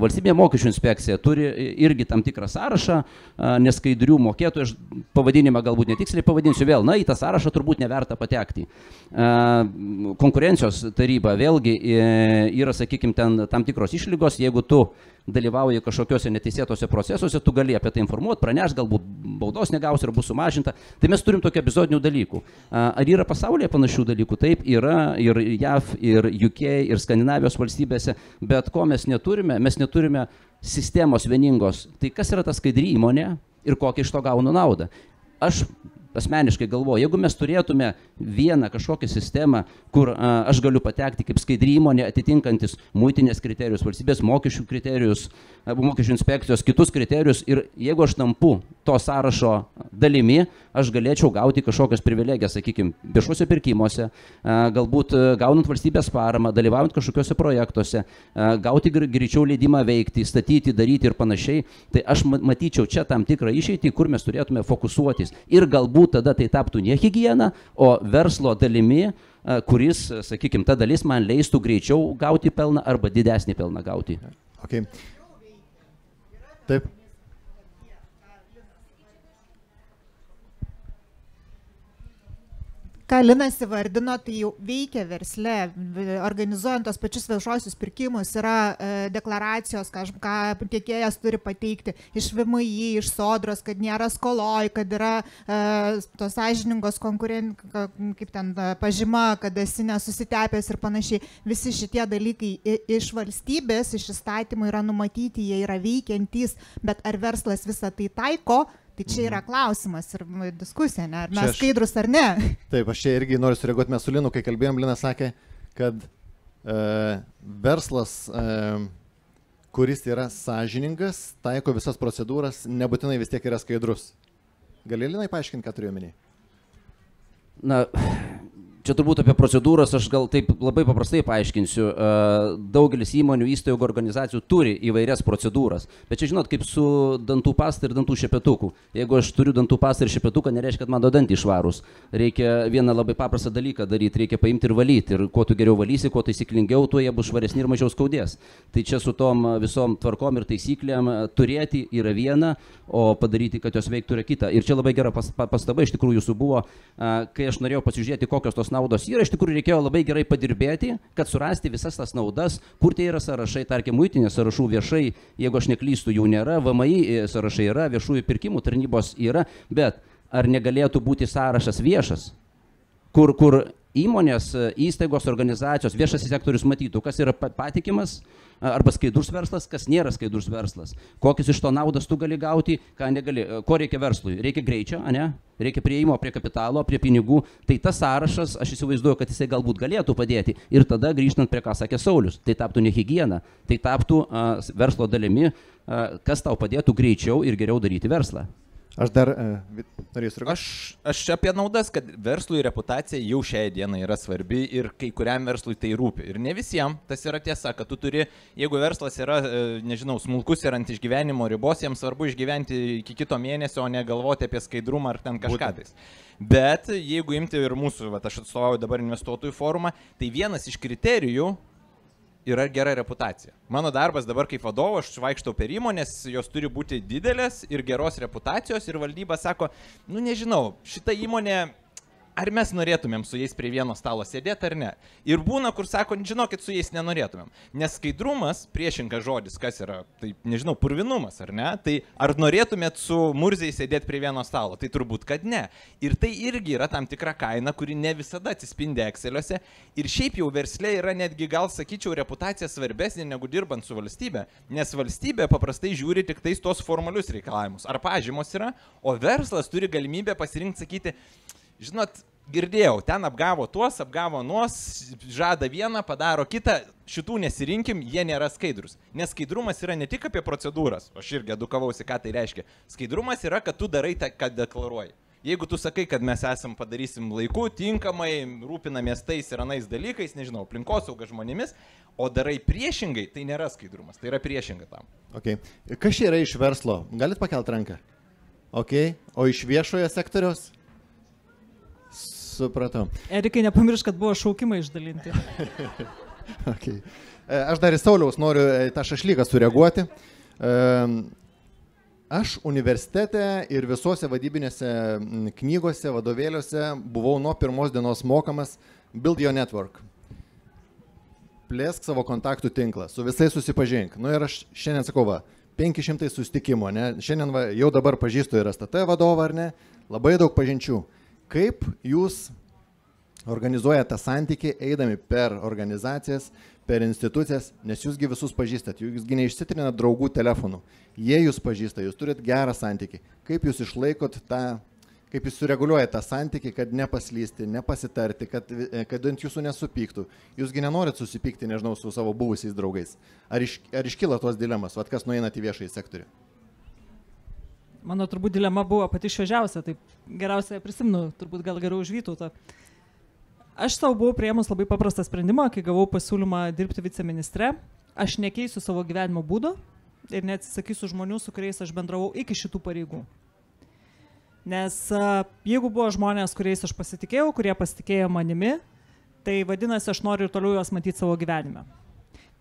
Valstybinė mokesčių inspekcija turi irgi tam tikrą sąrašą neskaidrių mokėtojų, aš pavadinimą galbūt netiksliai pavadinsiu vėl, na, į tą sąrašą turbūt neverta patekti. Konkurencijos taryba vėlgi yra, sakykime, ten tam tikros išlygos, jeigu tu dalyvauji kažkokiuose neteisėtose procesuose, tu gali apie tai informuoti, praneš, galbūt baudos negausi ar bus sumažinta. Tai mes turim tokių epizodinių dalykų. Ar yra pasaulyje panašių dalykų? Taip, yra ir JAV, ir UK, ir Skandinavijos valstybėse, bet ko mes neturime sistemos vieningos. Tai kas yra ta skaidri įmonė ir kokią iš to gaunu naudą? Aš asmeniškai galvoju, jeigu mes turėtume vieną kažkokią sistemą, kur aš galiu patekti kaip skaidri įmonė, atitinkantis muitinės kriterijus, valstybės mokesčių kriterijus, mokesčių inspekcijos, kitus kriterijus, ir jeigu aš tampu to sąrašo dalimi, aš galėčiau gauti kažkokias privilegijas, sakykime, viešuose pirkimuose, galbūt gaunant valstybės paramą, dalyvaujant kažkokiuose projektuose, gauti greičiau leidimą veikti, statyti, daryti ir panašiai. Tai aš matyčiau čia tam tikrą išeitį, kur mes turėtume fokusuotis. Ir galbūt tada tai taptų ne higiena, o verslo dalimi, kuris, sakykime, ta dalis man leistų greičiau gauti pelną arba didesnį pelną gauti. Okay. Taip. ką Linas įvardino, tai jau veikia versle, organizuojant tos pačius viešuosius pirkimus, yra deklaracijos, ką tiekėjas turi pateikti iš VMI, iš Sodros, kad nėra skoloj, kad yra tos sąžiningos kaip ten pažyma, kad esi nesusitepęs ir panašiai. Visi šitie dalykai iš valstybės, iš įstatymų yra numatyti, jie yra veikiantys, bet ar verslas visą tai taiko? Tai čia yra klausimas ir diskusija, ne? Ar mes skaidrus ar ne? Taip, aš čia irgi noriu sureaguoti, mes su Linu, kai kalbėjom, Linas sakė, kad verslas, kuris yra sąžiningas, taiko visas procedūras, nebūtinai vis tiek yra skaidrus. Gali, Linai, paaiškinti, ką turiu omeny? Na, čia turbūt apie procedūras aš gal taip labai paprastai paaiškinsiu. Daugelis įmonių, įstaigų, organizacijų turi įvairias procedūras. Bet čia žinot, kaip su dantų pasta ir dantų šepetuku. Jeigu aš turiu dantų pastą ir šepetuką, nereiškia, kad mano dantį išvarus. Reikia vieną labai paprastą dalyką daryti, reikia paimti ir valyti. Ir kuo tu geriau valysi, kuo taisyklingiau, tuo jie bus švaresni ir mažiau skaudės. Tai čia su tom visom tvarkom ir taisyklėm turėti yra viena, o padaryti, kad jos veiktų, yra kita. Ir čia labai gera pastaba iš tikrųjų jūsų buvo, kai aš norėjau pasižiūrėti, kokios tos naudos yra, iš tikrųjų reikėjo labai gerai padirbėti, kad surasti visas tas naudas, kur tie yra sąrašai, tarkim, muitinės sąrašų viešai, jeigu aš neklystu, jų nėra, VMI sąrašai yra, viešųjų pirkimų tarnybos yra, bet ar negalėtų būti sąrašas viešas, kur įmonės, įstaigos, organizacijos, viešasis sektorius matytų, kas yra patikimas arba skaidrus verslas, kas nėra skaidrus verslas, kokius iš to naudas tu gali gauti, ką negali, ko reikia verslui, reikia greičio, ne? Reikia prieimo prie kapitalo, prie pinigų, tai tas sąrašas, aš įsivaizduoju, kad jisai galbūt galėtų padėti ir tada grįžtant prie ką sakė Saulius, tai taptų ne higiena, tai taptų verslo dalimi, kas tau padėtų greičiau ir geriau daryti verslą. Aš dar norėsiu reaguoti. Aš apie naudas, kad verslui reputacija jau šiai dienai yra svarbi ir kai kuriam verslui tai rūpi. Ir ne visiems tas yra tiesa, kad tu turi, jeigu verslas yra, nežinau, smulkus ir ant išgyvenimo ribos, jiems svarbu išgyventi iki kito mėnesio, o ne galvoti apie skaidrumą ar ten kažką tais. Bet jeigu imti ir mūsų, aš atstovauju dabar investuotojų forumą, tai vienas iš kriterijų yra gera reputacija. Mano darbas dabar kaip vadovo, aš vaikštau per įmonės, jos turi būti didelės ir geros reputacijos ir valdyba sako, nu nežinau, šita įmonė, ar mes norėtumėm su jais prie vieno stalo sėdėti ar ne. Ir būna, kur sako, žinokit, su jais nenorėtumėm. Nes skaidrumas, priešingas žodis, kas yra, tai nežinau, purvinumas ar ne, tai ar norėtumėt su murziai sėdėti prie vieno stalo, tai turbūt, kad ne. Ir tai irgi yra tam tikra kaina, kuri ne visada atsispindi Exceliuose. Ir šiaip jau versle yra netgi, gal sakyčiau, reputacija svarbesnė negu dirbant su valstybe. Nes valstybė paprastai žiūri tik tais tos formalius reikalavimus. Ar pažymos yra, o verslas turi galimybę pasirinkti, sakyti, žinot, girdėjau, ten apgavo tuos, apgavo nuos, žada vieną, padaro kitą, šitų nesirinkim, jie nėra skaidrus. Nes skaidrumas yra ne tik apie procedūras, aš irgi edukavausi, ką tai reiškia. Skaidrumas yra, kad tu darai tą, ką deklaruoji. Jeigu tu sakai, kad mes padarysim laiku, tinkamai, rūpinamės tais ir anais dalykais, nežinau, aplinkosauga žmonėmis, o darai priešingai, tai nėra skaidrumas, tai yra priešinga tam. Okay. Kas čia yra iš verslo? Galit pakelti ranką? Okay. O iš viešojo sektoriaus? Supratau. Erikai, nepamiršk, kad buvo šaukimai išdalinti. Okay. Aš dar į Sauliaus noriu tą šašlyką sureaguoti. Aš universitete ir visose vadybinėse knygose, vadovėliuose buvau nuo pirmos dienos mokamas Build Your Network. Plėsk savo kontaktų tinklą, su visais susipažink. Nu ir aš šiandien sakau, 500 susitikimų, ne? Šiandien jau dabar pažįstu ir STT vadovą, ar ne? Labai daug pažinčių. Kaip jūs organizuojate tą santykį, eidami per organizacijas, per institucijas, nes jūsgi visus pažįstat, jūsgi neišsitrinat draugų telefonų, jie jūs pažįsta, jūs turit gerą santykį. Kaip jūs išlaikot tą, kaip jūs sureguliuojate tą santykį, kad nepaslysti, nepasitarti, kad ant jūsų nesupyktų. Jūsgi nenorit susipykti, nežinau, su savo buvusiais draugais. Ar iškyla tos dilemas, vat kas nueinat į viešąjį sektorių? Mano turbūt dilema buvo pati šviežiausia, taip geriausiai prisimenu, turbūt gal geriau už Vytautą. Aš savo buvau priėmus labai paprastą sprendimą, kai gavau pasiūlymą dirbti viceministre. Aš nekeisiu savo gyvenimo būdo ir neatsisakysiu žmonių, su kuriais aš bendravau iki šitų pareigų. Nes jeigu buvo žmonės, kuriais aš pasitikėjau, kurie pasitikėjo manimi, tai vadinasi, aš noriu ir toliau juos matyti savo gyvenime.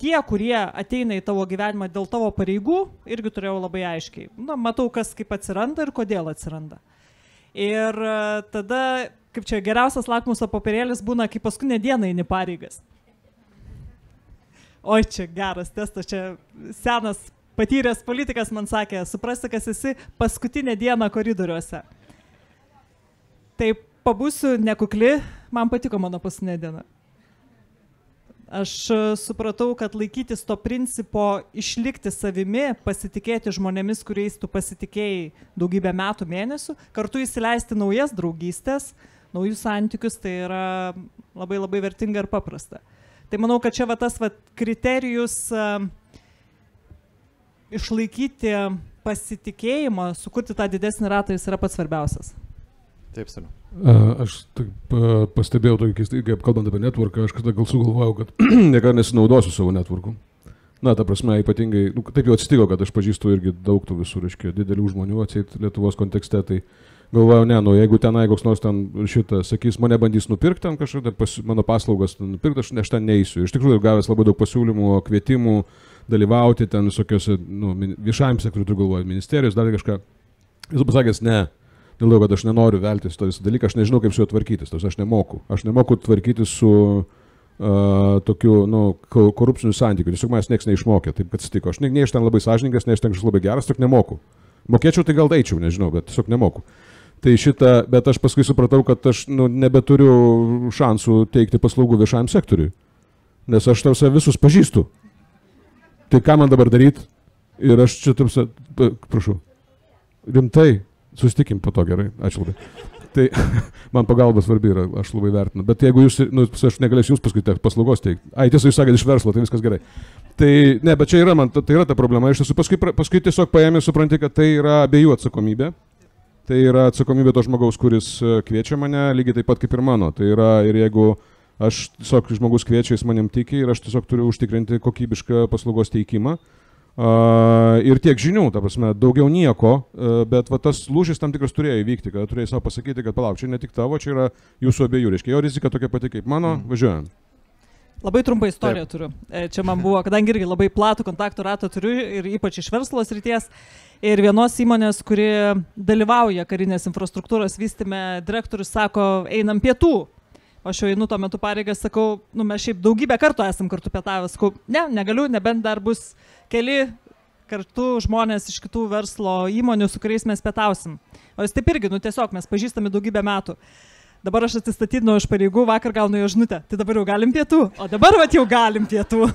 Tie, kurie ateina į tavo gyvenimą dėl tavo pareigų, irgi turėjau labai aiškiai. Na, matau, kas kaip atsiranda ir kodėl atsiranda. Ir tada kaip čia geriausias lakmuso popierėlis būna, kai paskutinę dieną eini pareigas. Oi, čia geras testas, čia senas patyręs politikas man sakė, suprasti, kas esi paskutinę dieną koridoriuose. Tai pabūsiu nekukli, man patiko mano paskutinė diena. Aš supratau, kad laikytis to principo išlikti savimi, pasitikėti žmonėmis, kuriais tu pasitikėjai daugybę metų, mėnesių, kartu įsileisti naujas draugystės, naujus santykius, tai yra labai labai vertinga ir paprasta. Tai manau, kad čia va tas va kriterijus išlaikyti pasitikėjimą, sukurti tą didesnį ratą, jis yra pats svarbiausias. Taip, Saliu. Aš taip pastebėjau tokį keistą, kaip kalbant apie networką, aš kada gal sugalvojau, kad niekada nesinaudosiu savo networku. Na, ta prasme, ypatingai, taip jau atsitiko, kad aš pažįstu irgi daug tų visų, reiškia, didelių žmonių atseit Lietuvos kontekste, tai galvojau, ne, jeigu tenai koks nors ten šitą, sakys, mane bandys nupirkti ten kažką, mano paslaugas nupirkti, aš ten neįsiu. Iš tikrųjų, gavęs labai daug pasiūlymų, kvietimų dalyvauti ten visokiose, viešajam sektoriui, turiu galvoje, ministerijos, dar kažką. Esu pasakęs, ne. Dėl to, kad aš nenoriu veltis to visą dalyką, aš nežinau, kaip su juo tvarkytis, aš nemoku. Aš nemoku tvarkytis su tokiu, korupciniu santykiu. Tiesiog manęs nieks neišmokė, taip kad atsitiko. Aš nei iš ten labai sąžininkas, nei iš ten kažkas labai geras, tik nemoku. Mokėčiau, tai gal eičiau, nežinau, bet tiesiog nemoku. Tai bet aš paskui supratau, kad aš nebeturiu šansų teikti paslaugų viešajam sektoriui. Nes aš tavse visus pažįstu. Tai ką man dabar daryti? Ir aš čia tavse, prašau, rimtai. Susitikim po to, gerai, ačiū labai. Tai man pagalba svarbi yra, aš labai vertinu. Bet jeigu jūs, aš negalėsiu jums paskui paslaugos teikti. Tiesa, jūs sakėte iš verslo, tai viskas gerai. Tai ne, bet čia yra, tai yra ta problema. Iš tiesų, paskui tiesiog paėmė, supranti, kad tai yra abiejų atsakomybė. Tai yra atsakomybė to žmogaus, kuris kviečia mane, lygiai taip pat kaip ir mano. Tai yra ir jeigu aš tiesiog žmogus kviečia, jis manim tiki ir aš tiesiog turiu užtikrinti kokybišką paslaugos teikimą. Ir tiek žinių, ta prasme, daugiau nieko, bet va, tas lūžis tam tikras turėjo įvykti, kad turėjai savo pasakyti, kad palauk, čia ne tik tavo, čia yra jūsų abiejų, reiškia, jo rizika tokia pati kaip mano, važiuojam. Labai trumpą istoriją turiu. Čia man buvo, kadangi irgi labai platų kontaktų ratą turiu ir ypač iš verslo srities. Ir vienos įmonės, kuri dalyvauja karinės infrastruktūros vystyme, direktorius sako, einam pietų. Aš jau einu tuo metu pareigas, sakau, mes šiaip daugybę kartų esam kartu pietavęs, sakau, ne, negaliu, nebent dar bus keli kartu žmonės iš kitų verslo įmonių, su kuriais mes pietausim. O jis taip irgi, tiesiog mes pažįstami daugybę metų. Dabar aš atsistatydinau iš pareigų, vakar gaunu jo žinutę, tai dabar jau galim pietų, o dabar vat jau galim pietų.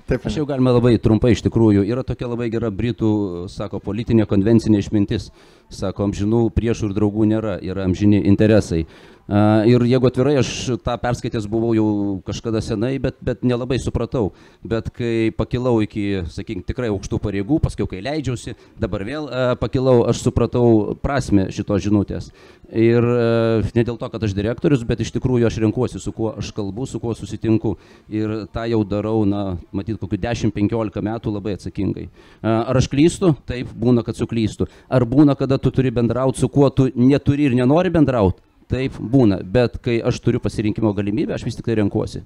Taip, aš jau galime labai trumpai iš tikrųjų. Yra tokia labai gera britų, sako, politinė konvencinė išmintis. Sako, amžinų priešų ir draugų nėra, yra amžini interesai. Ir jeigu atvirai, aš tą perskaitęs buvau jau kažkada senai, bet nelabai supratau. Bet kai pakilau iki, sakykime, tikrai aukštų pareigų, paskui kai leidžiausi, dabar vėl pakilau, aš supratau prasmę šitos žinutės. Ir ne dėl to, kad aš direktorius, bet iš tikrųjų aš renkuosi, su kuo aš kalbu, su kuo susitinku. Ir tą jau darau, matyt, kokiu 10-15 metų labai atsakingai. Ar aš klystu? Taip, būna, kad suklystu. Ar būna, kada tu turi bendrauti, su kuo tu neturi ir nenori bendrauti? Taip, būna, bet kai aš turiu pasirinkimo galimybę, aš vis tik tai renkuosi.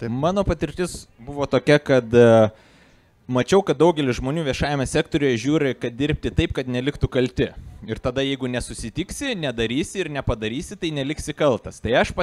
Tai mano patirtis buvo tokia, kad mačiau, kad daugelis žmonių viešajame sektoriuje žiūri, kad dirbti taip, kad neliktų kalti. Ir tada, jeigu nesusitiksi, nedarysi ir nepadarysi, tai neliksi kaltas. Tai aš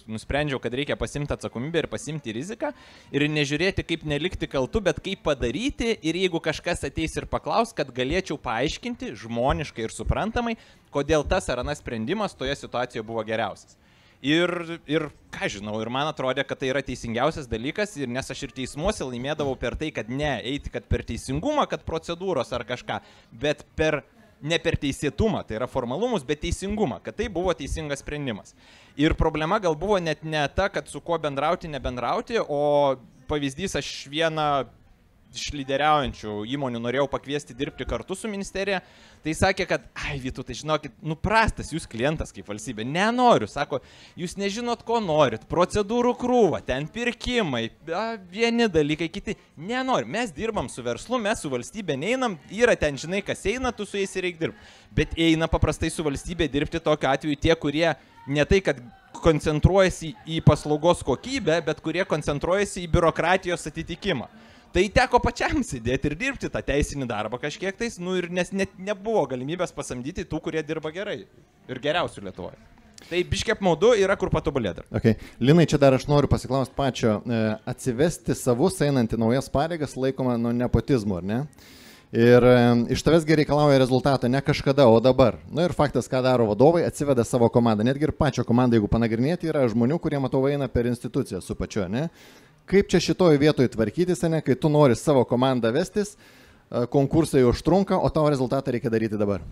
nusprendžiau, kad reikia pasimti atsakomybę ir pasimti riziką ir nežiūrėti, kaip nelikti kaltu, bet kaip padaryti ir jeigu kažkas ateis ir paklaus, kad galėčiau paaiškinti žmoniškai ir suprantamai, kodėl tas ar anas sprendimas toje situacijoje buvo geriausias. Ir ką žinau, ir man atrodė, kad tai yra teisingiausias dalykas, ir nes aš ir teismuose laimėdavau per tai, kad ne eiti, kad per teisingumą, kad procedūros ar kažką, bet ne per teisėtumą, tai yra formalumus, bet teisingumą, kad tai buvo teisingas sprendimas. Ir problema gal buvo net ne ta, kad su kuo bendrauti, nebendrauti, o pavyzdys, aš vieną iš lyderiaujančių įmonių norėjau pakviesti dirbti kartu su ministerija, tai sakė, kad, Vytautai, žinokit, prastas jūs klientas kaip valstybė, nenoriu, sako, jūs nežinot, ko norit, procedūrų krūva, ten pirkimai, vieni dalykai, kiti, nenoriu, mes dirbam su verslu, mes su valstybė neinam, yra ten, žinai, kas eina, tu su jais ir reik dirbti, bet eina paprastai su valstybė dirbti tokiu atveju tie, kurie ne tai, kad koncentruojasi į paslaugos kokybę, bet kurie koncentruojasi į biurokratijos atitikimą. Tai teko pačiam sėdėti ir dirbti tą teisinį darbą kažkiek tais, ir nes net nebuvo galimybės pasamdyti tų, kurie dirba gerai. Ir geriausių Lietuvoje. Tai biškiai apmaudu yra kur patobulėti. Okay. Linai, čia dar aš noriu pasiklausti pačio. Atsivesti savus einant į naujas pareigas laikoma nuo nepotizmo, ar ne? Ir iš tavęsgi reikalauja rezultatą ne kažkada, o dabar. Ir faktas, ką daro vadovai, atsiveda savo komandą. Netgi ir pačio komandą, jeigu panagrinėti, yra žmonių, kurie, matau, eina per instituciją su pačiu, ne? Kaip čia šitoje vietoje tvarkytis, ne? Kai tu nori savo komandą vestis, konkursai užtrunka, o tavo rezultatą reikia daryti dabar.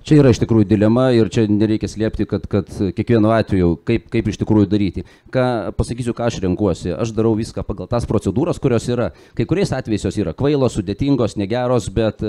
Čia yra iš tikrųjų dilema ir čia nereikia slėpti, kad kiekvienu atveju kaip iš tikrųjų daryti. Pasakysiu, ką aš renkuosi. Aš darau viską pagal tas procedūras, kurios yra. Kai kuriais atvejais jos yra kvailos, sudėtingos, negeros, bet,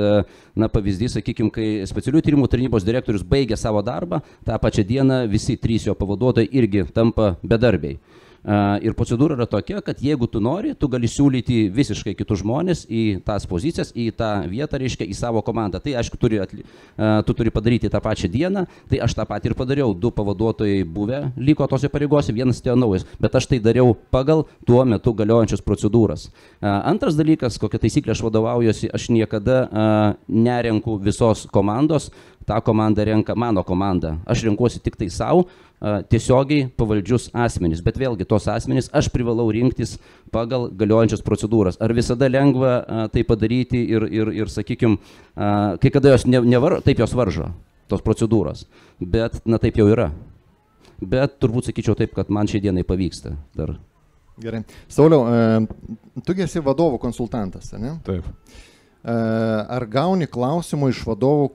pavyzdys, sakykime, kai specialių tyrimų tarnybos direktorius baigia savo darbą, tą pačią dieną visi 3 jo pavaduotojai irgi tampa bedarbiai. Ir procedūra yra tokia, kad jeigu tu nori, tu gali siūlyti visiškai kitus žmonės į tas pozicijas, į tą vietą, reiškia, į savo komandą. Tai, aišku, tu turi padaryti tą pačią dieną, tai aš tą patį ir padariau. 2 pavaduotojai buvę liko tose pareigose, 1 atėjo naujas, bet aš tai dariau pagal tuo metu galiojančias procedūras. Antras dalykas, kokia taisyklė aš vadovaujuosi, aš niekada nerenku visos komandos, tą komandą renka mano komanda. Aš renkuosi tik tai savo, tiesiogiai pavaldžius asmenys, bet vėlgi tos asmenys aš privalau rinktis pagal galiojančias procedūras. Ar visada lengva tai padaryti ir sakykime, kai kada jos taip jos varžo, tos procedūros, bet taip jau yra. Bet turbūt sakyčiau taip, kad man šiai dienai pavyksta dar. Gerai. Sauliau, tu esi vadovų konsultantas, ne? Taip. Ar gauni klausimų iš vadovų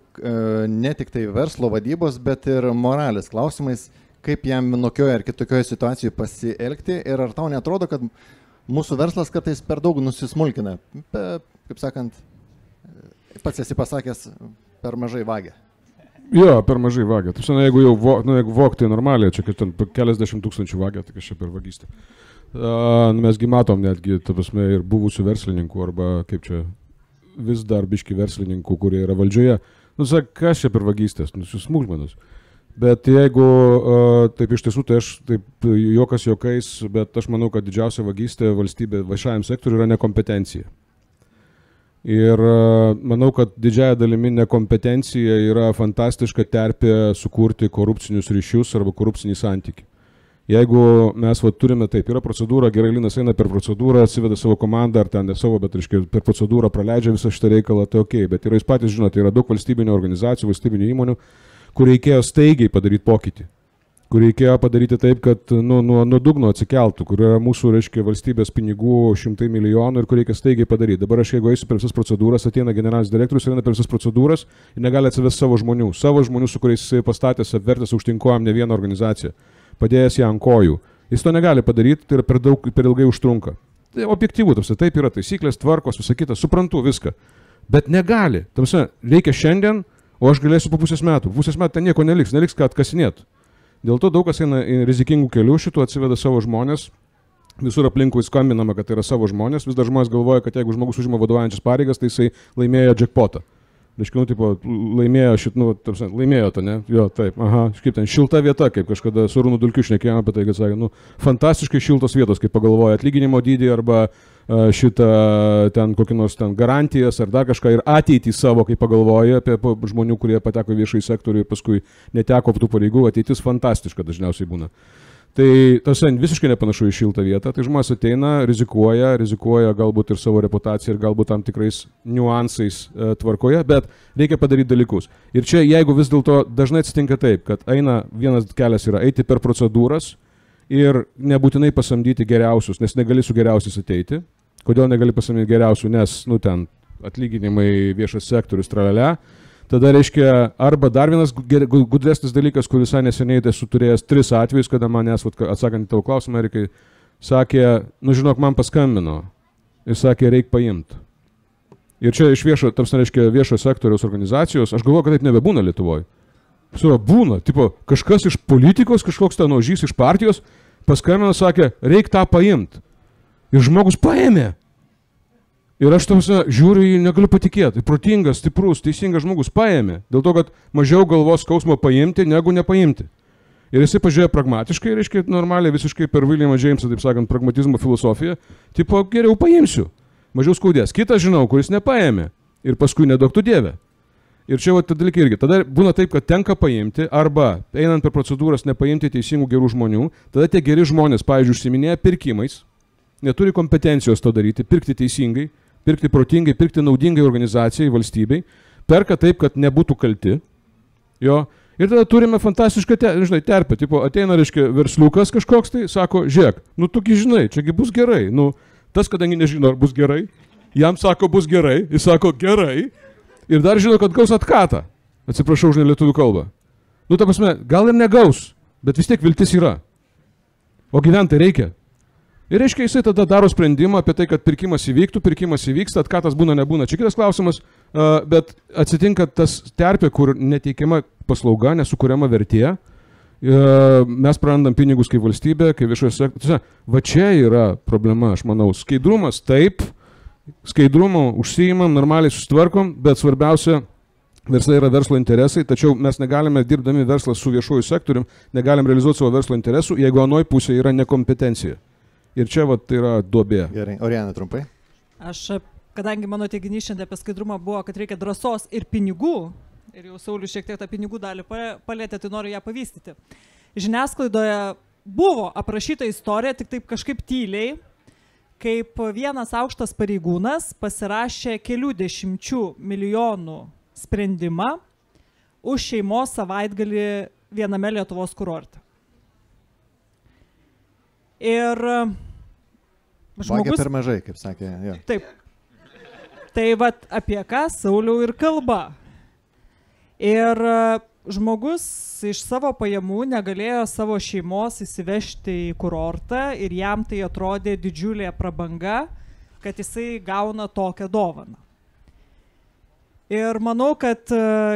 ne tik tai verslo vadybos, bet ir moralės klausimais, kaip jam vienokioje ar kitokioje situacijoje pasielgti ir ar tau netrodo, kad mūsų verslas kartais per daug nusismulkina, kaip sakant, pats esi pasakęs, per mažai vagia. Jo, per mažai vagia. Jeigu jau vok, tai normaliai, čia keliasdešimt tūkstančių vagia, tai kas čia per vagystę. Mesgi matom netgi, ta prasme, ir buvusių verslininkų arba kaip čia vis dar biški verslininkų, kurie yra valdžioje. Kas čia per vagystės? Smulkmenos. Bet jeigu taip iš tiesų, tai aš taip jokas jokais, bet aš manau, kad didžiausia vagystė valstybė viešajam sektoriui yra nekompetencija. Ir manau, kad didžiąja dalimi nekompetencija yra fantastiška terpė sukurti korupcinius ryšius arba korupcinį santykį. Jeigu mes turime taip, yra procedūra, gerai Linas eina per procedūrą, atsiveda savo komandą, ar ten ne savo, bet reiškia, per procedūrą praleidžia visą šitą reikalą, tai ok, bet yra, jūs patys žinote, yra daug valstybinių organizacijų, valstybinių įmonių, kur reikėjo staigiai padaryti pokytį, kur reikėjo padaryti taip, kad nuo dugno atsikeltų, kur yra mūsų, reiškia, valstybės pinigų 100 milijonų ir kur reikia staigiai padaryti. Dabar aš, jeigu eisiu per visas procedūras, ateina generalinis direktorius, eina per visas procedūras ir negali atsivesti savo žmonių, su kuriais jisai pastatęs, apvertęs aukštinkojam ne vieną organizaciją, padėjęs ją ant kojų. Jis to negali padaryti, tai yra per ilgai užtrunka. Tai objektyvu, taip yra taisyklės, tvarkos, visą kitą, suprantu viską, bet negali. Reikia šiandien, o aš galėsiu po pusės metų. Pusės metų ten nieko neliks ką atkasinėti. Dėl to daug kas eina į rizikingų kelių, šitų atsiveda savo žmonės, visur aplinkui skambinama, kad tai yra savo žmonės, vis dar žmonės galvoja, kad jeigu žmogus užima vadovaujančias pareigas, tai jisai laimėjo jackpotą. Reiškia, laimėjo to, ne? Jo, taip, kaip ten, šilta vieta, kaip kažkada su Arūnu Dulkiu šnekėjome apie tai, kad sakė, fantastiškai šiltos vietos, kaip pagalvoja atlyginimo dydį arba šitą ten kokį nors ten garantijas ar dar kažką ir ateitį savo, kai pagalvoja apie žmonių, kurie pateko viešai sektoriui ir paskui neteko tų pareigų, ateitis fantastiška dažniausiai būna. Tai tas visiškai nepanašu į šiltą vietą, tai žmonės ateina, rizikuoja galbūt ir savo reputaciją ir galbūt tam tikrais niuansais tvarkoje, bet reikia padaryti dalykus. Ir čia jeigu vis dėlto dažnai atsitinka taip, kad vienas kelias yra eiti per procedūras ir nebūtinai pasamdyti geriausius, nes negali su geriausiais ateiti. Kodėl negali pasamdyti geriausių, nes ten atlyginimai, viešas sektorius, tralele. Tada reiškia, arba dar vienas gudresnis dalykas, kur visai neseniai esu turėjęs 3 atvejus, kada manęs, atsakant į tavo klausimą, Erikai, sakė, žinok, man paskambino ir sakė, reik paimti. Ir čia iš viešo sektoriaus organizacijos, aš galvoju, kad taip nebebūna Lietuvoje. Būna, kažkas iš politikos, kažkoks ten ožys iš partijos, paskambino, sakė, reik tą paimti. Ir žmogus paėmė. Ir aš žiūriu į negaliu patikėti. Protingas, stiprus, teisingas žmogus paėmė. Dėl to, kad mažiau galvos skausmo paimti, negu nepaimti. Ir jisai pažiūrėjo pragmatiškai, reiškia, normaliai visiškai per Williamą Jamesą, taip sakant, pragmatizmo filosofiją. Geriau paimsiu. Mažiau skaudės. Kitas žinau, kuris nepaėmė. Ir paskui neduok tu Dieve. Ir čia va dalykai irgi. Tada būna taip, kad tenka paimti arba einant per procedūras nepaimti teisingų gerų žmonių. Tada tie geri žmonės, pavyzdžiui, užsiminėja pirkimais, neturi kompetencijos to daryti, pirkti teisingai, pirkti protingai, pirkti naudingai organizacijai, valstybei, perka taip, kad nebūtų kalti. Jo. Ir tada turime fantastišką terpę. Tipo, ateina, reiškia, versliukas kažkoks tai, sako, žiūrėk, nu tugi žinai, čiagi bus gerai. Nu, tas, kadangi nežino, ar bus gerai, jam sako, bus gerai, jis sako, gerai. Ir dar žino, kad gaus atkatą. Atsiprašau už nelietuvių kalbą. Nu, ta prasme, gal ir negaus, bet vis tiek viltis yra. O gyventi reikia. Ir reiškia, jisai tada daro sprendimą apie tai, kad pirkimas įvyksta, atkatas būna, nebūna. Čia kitas klausimas, bet atsitinka tas terpė, kur neteikiama paslauga, nesukuriama vertė. Mes prarandam pinigus kaip valstybė, kaip viešojo sektoriaus. Va čia yra problema, aš manau. Skaidrumas taip. Skaidrumo užsiimam, normaliai susitvarkom, bet svarbiausia, verslai yra verslo interesai, tačiau mes negalime dirbdami verslą su viešuoju sektorium, negalim realizuoti savo verslo interesų, jeigu anoj pusėje yra nekompetencija. Ir čia va, tai yra duobė. Gerai, Oriana, trumpai. Aš, kadangi mano teiginys šiandien apie skaidrumą buvo, kad reikia drąsos ir pinigų, ir jau Saulius šiek tiek tą pinigų dalį palėtė, tai noriu ją pavystyti. Žiniasklaidoje buvo aprašyta istorija, tik taip kažkaip tyliai, kaip vienas aukštas pareigūnas pasirašė kelių 10 milijonų sprendimą už šeimos savaitgalį viename Lietuvos kurorte. Ir žmogus... per mažai, kaip sakė. Jo. Taip. Tai vat apie ką Sauliau ir kalba. Ir žmogus iš savo pajamų negalėjo savo šeimos įsivežti į kurortą ir jam tai atrodė didžiulė prabanga, kad jisai gauna tokią dovaną. Ir manau, kad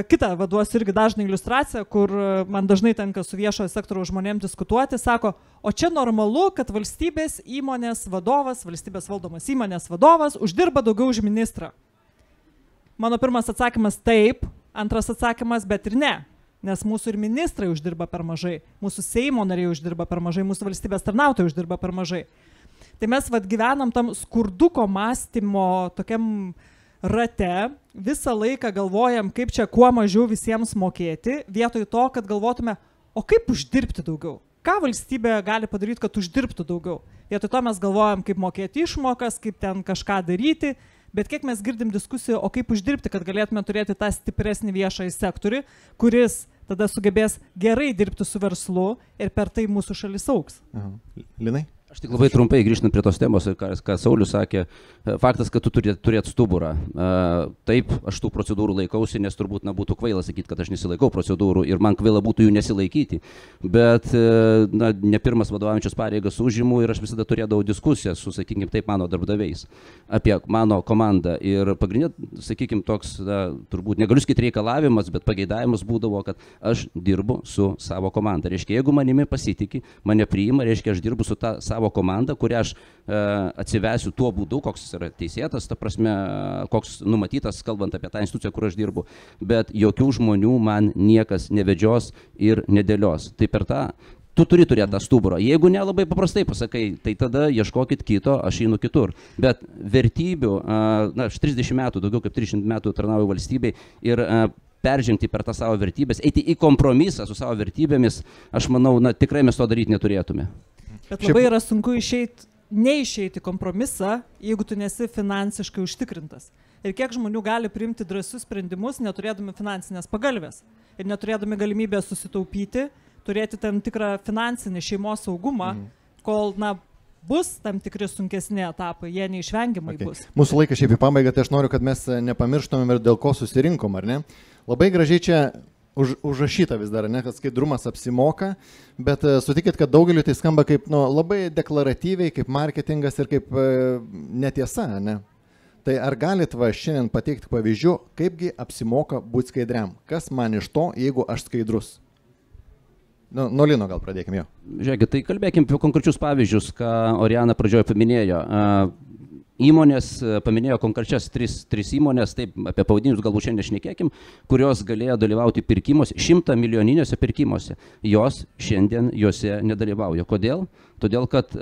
kitą vaduosiu irgi dažną iliustraciją, kur man dažnai tenka su viešojo sektoriaus žmonėms diskutuoti, sako, o čia normalu, kad valstybės įmonės vadovas, valstybės valdomas įmonės vadovas uždirba daugiau už ministrą. Mano pirmas atsakymas taip, antras atsakymas bet ir ne. Nes mūsų ir ministrai uždirba per mažai, mūsų Seimo nariai uždirba per mažai, mūsų valstybės tarnautojai uždirba per mažai. Tai mes vat gyvenam tam skurduko mąstymo tokiam rate, visą laiką galvojam, kaip čia kuo mažiau visiems mokėti, vietoj to, kad galvotume, o kaip uždirbti daugiau? Ką valstybė gali padaryti, kad uždirbtų daugiau? Vietoj to mes galvojam, kaip mokėti išmokas, kaip ten kažką daryti, bet kiek mes girdim diskusijų, o kaip uždirbti, kad galėtume turėti tą stipresnį viešąjį sektorių, kuris tada sugebės gerai dirbti su verslu ir per tai mūsų šalis augs. Linai? Aš tik labai trumpai grįžtant prie tos temos, ką Saulius sakė, faktas, kad tu turėt stuburą. Taip, aš tų procedūrų laikausi, nes turbūt būtų kvaila sakyti, kad aš nesilaikau procedūrų ir man kvaila būtų jų nesilaikyti. Bet ne pirmas vadovaujančios pareigas užimu ir aš visada turėdavau diskusiją su, sakykime, taip mano darbdaviais apie mano komandą. Ir pagrindinė, sakykime, toks, turbūt negaliu sakyti reikalavimas, bet pageidavimas būdavo, kad aš dirbu su savo komanda. Reiškia, jeigu manimi pasitikė, mane priima, reiškia, aš dirbu su ta savo komandą, kurią aš atsivesiu tuo būdu, koks yra teisėtas, ta prasme, koks numatytas, kalbant apie tą instituciją, kur aš dirbu, bet jokių žmonių man niekas nevedžios ir nedėlios. Tai per tą, tu turi turėti tą stuburą. Jeigu ne, labai paprastai pasakai, tai tada ieškokit kito, aš einu kitur. Bet vertybių, aš 30 metų, daugiau kaip 300 metų tarnauju valstybei ir peržengti per tą savo vertybės, eiti į kompromisą su savo vertybėmis, aš manau, tikrai mes to daryti neturėtume. Bet labai yra sunku neišeiti kompromisą, jeigu tu nesi finansiškai užtikrintas. Ir kiek žmonių gali priimti drąsius sprendimus, neturėdami finansinės pagalvės ir neturėdami galimybę susitaupyti, turėti tam tikrą finansinį šeimos saugumą, kol bus tam tikri sunkesni etapai, jie neišvengiamai bus. Mūsų laikas šiaip į pabaigą, tai aš noriu, kad mes nepamirštumėm ir dėl ko susirinkom, ar ne? Labai gražiai čia užrašyta vis dar, ne, kad skaidrumas apsimoka, bet sutikit, kad daugeliu tai skamba kaip labai deklaratyviai, kaip marketingas ir kaip netiesa, ne? Tai ar galit šiandien pateikti pavyzdžių, kaipgi apsimoka būti skaidriam? Kas man iš to, jeigu aš skaidrus? Nuo Lino gal pradėkime jo. Žiūrėkit, tai kalbėkime apie konkrečius pavyzdžius, ką Oriana pradžioje paminėjo. Įmonės, paminėjo konkrečias tris įmonės, taip apie pavadinimus galbūt šiandien šnekėkim, kurios galėjo dalyvauti pirkimuose, 100 milijoniniuose pirkimuose. Jos šiandien juose nedalyvauja. Kodėl? Todėl, kad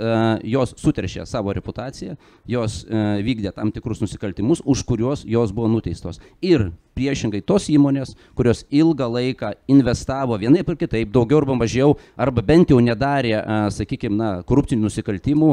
jos suteršė savo reputaciją, jos vykdė tam tikrus nusikaltimus, už kuriuos jos buvo nuteistos. Ir priešingai tos įmonės, kurios ilgą laiką investavo vienaip ir kitaip, daugiau arba mažiau, arba bent jau nedarė, sakykime, korupcinių nusikaltimų,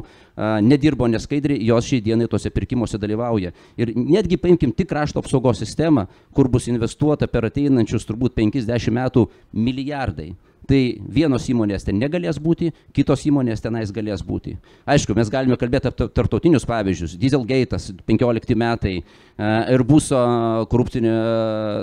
nedirbo neskaidriai, jos šiai dienai tose pirkimuose dalyvauja. Ir netgi paimkim tik krašto apsaugos sistemą, kur bus investuota per ateinančius turbūt 50 metų milijardai. Tai vienos įmonės ten negalės būti, kitos įmonės tenais galės būti. Aišku, mes galime kalbėti apie tarptautinius pavyzdžius. Dieselgate'as 15 metai, Airbuso korupcinio,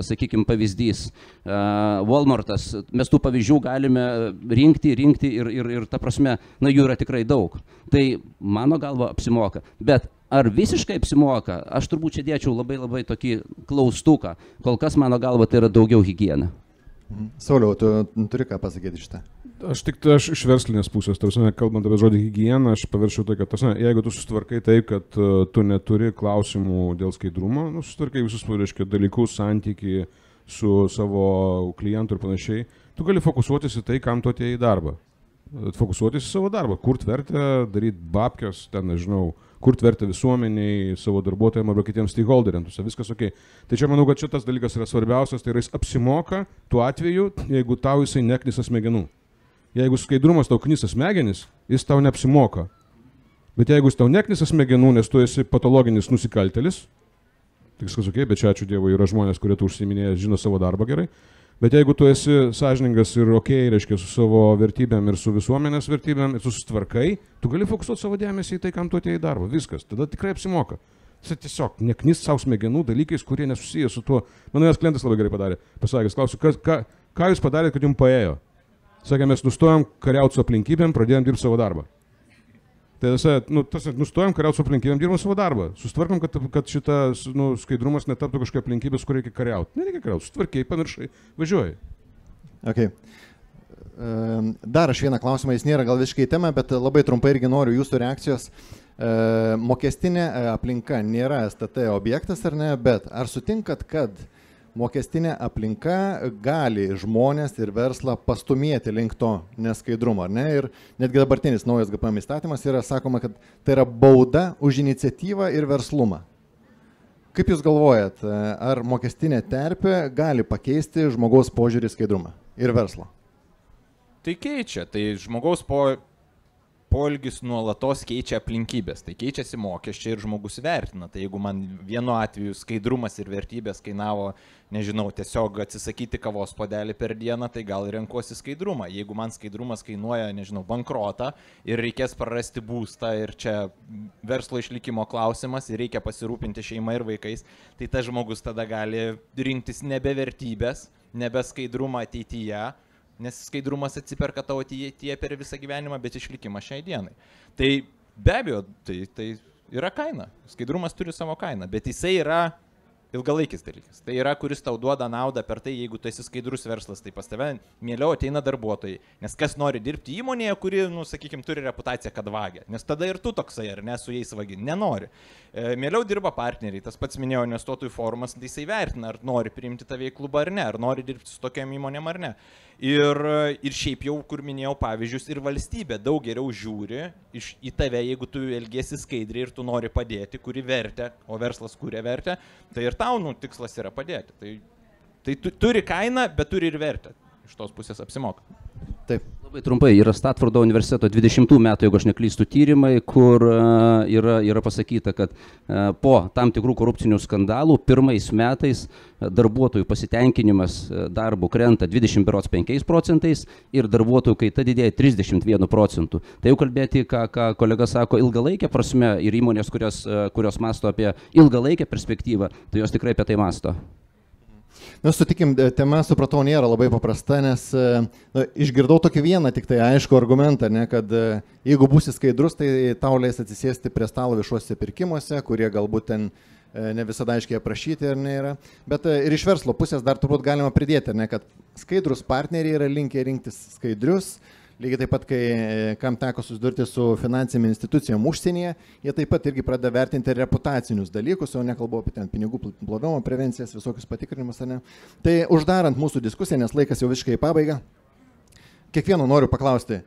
sakykime, pavyzdys, Walmartas. Mes tų pavyzdžių galime rinkti ir ta prasme, jų yra tikrai daug. Tai mano galva apsimoka. Bet ar visiškai apsimoka, aš turbūt čia dėčiau labai tokį klaustuką. Kol kas mano galva tai yra daugiau higiena. Sauliau, tu turi ką pasakyti šitą? Aš iš verslinės pusės, kalbant apie žodį higieną, aš paviršiau tai, kad jeigu tu susitvarkai taip, kad tu neturi klausimų dėl skaidrumo, susitvarkai visus dalykus, santykį su savo klientu ir panašiai, tu gali fokusuotis į tai, kam tu atėjai į darbą. Fokusuotis į savo darbą, kurt vertę, daryti babkės, ten nežinau, kurt vertę visuomeniai, savo darbuotojams arba kitiems stakeholderiams, viskas ok. Tai čia manau, kad šitas dalykas yra svarbiausias, tai yra jis apsimoka tuo atveju, jeigu tau jisai neknisa smegenų. Jeigu skaidrumas tau knisa smegenis, jis tau neapsimoka. Bet jeigu jis tau neknisa smegenų, nes tu esi patologinis nusikaltelis, tai viskas ok, bet čia ačiū Dievui yra žmonės, kurie tu užsiiminėjęs, žino savo darbą gerai. Bet jeigu tu esi sąžiningas ir ok, reiškia, su savo vertybėm ir su visuomenės vertybėm ir susitvarkai, tu gali fokusuoti savo dėmesį į tai, kam tu atėjai į darbą. Viskas, tada tikrai apsimoka. Tai tiesiog neknist savo smegenų dalykais, kurie nesusiję su tuo. Mano vienas klientas labai gerai padarė. Pasakęs, klausiu, ką jūs padarėte, kad jums paėjo? Sakė, mes nustojom kariauti su aplinkybėm, pradėjom dirbti savo darbą. Tai nustojom kariauti su aplinkybėm, dirbam savo darbą. Sustvarkom, kad šitas skaidrumas netaptų kažkokia aplinkybės, kur reikia kariauti. Nereikia kariauti, sustvarkiai, pamiršai, važiuoji. Okay. Dar aš vieną klausimą, jis nėra gal visiškai tema, bet labai trumpai irgi noriu jūsų reakcijos. Mokestinė aplinka nėra STT objektas ar ne, bet ar sutinkat, kad mokestinė aplinka gali žmonės ir verslą pastumėti link to neskaidrumo, ar ne? Ir netgi dabartinis naujas GPM įstatymas yra sakoma, kad tai yra bauda už iniciatyvą ir verslumą. Kaip jūs galvojat, ar mokestinė terpė gali pakeisti žmogaus požiūrį į skaidrumą ir verslą? Tai keičia, tai žmogaus poelgis nuolatos keičia aplinkybės, tai keičiasi mokesčiai ir žmogus vertina. Tai jeigu man vienu atveju skaidrumas ir vertybės kainavo, nežinau, tiesiog atsisakyti kavos puodelį per dieną, tai gal renkuosi skaidrumą. Jeigu man skaidrumas kainuoja, nežinau, bankrotą ir reikės prarasti būstą ir čia verslo išlikimo klausimas ir reikia pasirūpinti šeimą ir vaikais, tai tas žmogus tada gali rinktis nebe vertybės, nebe skaidrumą ateityje, nes skaidrumas atsiperka tavo ateityje per visą gyvenimą, bet išlikimą šiai dienai. Tai be abejo, tai yra kaina. Skaidrumas turi savo kainą, bet jisai yra ilgalaikis dalykas. Tai yra, kuris tau duoda naudą per tai, jeigu tu esi skaidrus verslas, tai pas tave mieliau ateina darbuotojai. Nes kas nori dirbti įmonėje, kuri, sakykime, turi reputaciją, kad vagia. Nes tada ir tu toksai, ar ne, su jais vagi. Nenori. Mieliau dirba partneriai, tas pats minėjau investuotojų forumas, tai jisai vertina, ar nori priimti tave į klubą ar ne, ar nori dirbti su tokiam įmonėm ar ne. Ir šiaip jau, kur minėjau pavyzdžius, ir valstybė daug geriau žiūri į tave, jeigu tu elgiesi skaidriai ir tu nori padėti, kuri vertę, o verslas kuria vertę, tai ir tau tikslas yra padėti. Tai turi kainą, bet turi ir vertę. Iš tos pusės apsimoka. Taip. Labai trumpai, yra Statfordo universiteto 20 metų, jeigu aš neklystu, tyrimai, kur yra pasakyta, kad po tam tikrų korupcinių skandalų pirmais metais darbuotojų pasitenkinimas darbu krenta 25% ir darbuotojų kaita didėja 31%. Tai jau kalbėti, ką kolega sako, ilgalaikė prasme ir įmonės, kurios masto apie ilgalaikę perspektyvą, tai jos tikrai apie tai masto. Sutikim, tema, supratau, nėra labai paprasta, nes išgirdau tokį vieną tik tai aišku argumentą, ne, kad jeigu būsi skaidrus, tai tau leis atsisėsti prie stalo viešuose pirkimuose, kurie galbūt ten ne visada aiškiai aprašyti ar ne yra. Bet ir iš verslo pusės dar turbūt galima pridėti, ne, kad skaidrus partneriai yra linkę rinktis skaidrius. Lygiai taip pat, kam teko susidurti su finansinėm institucijom užsienyje, jie taip pat irgi pradeda vertinti reputacinius dalykus, o nekalbu apie ten pinigų plovimo prevencijas, visokius patikrinimus, ar ne. Tai uždarant mūsų diskusiją, nes laikas jau visiškai į pabaigą, kiekvieno noriu paklausti,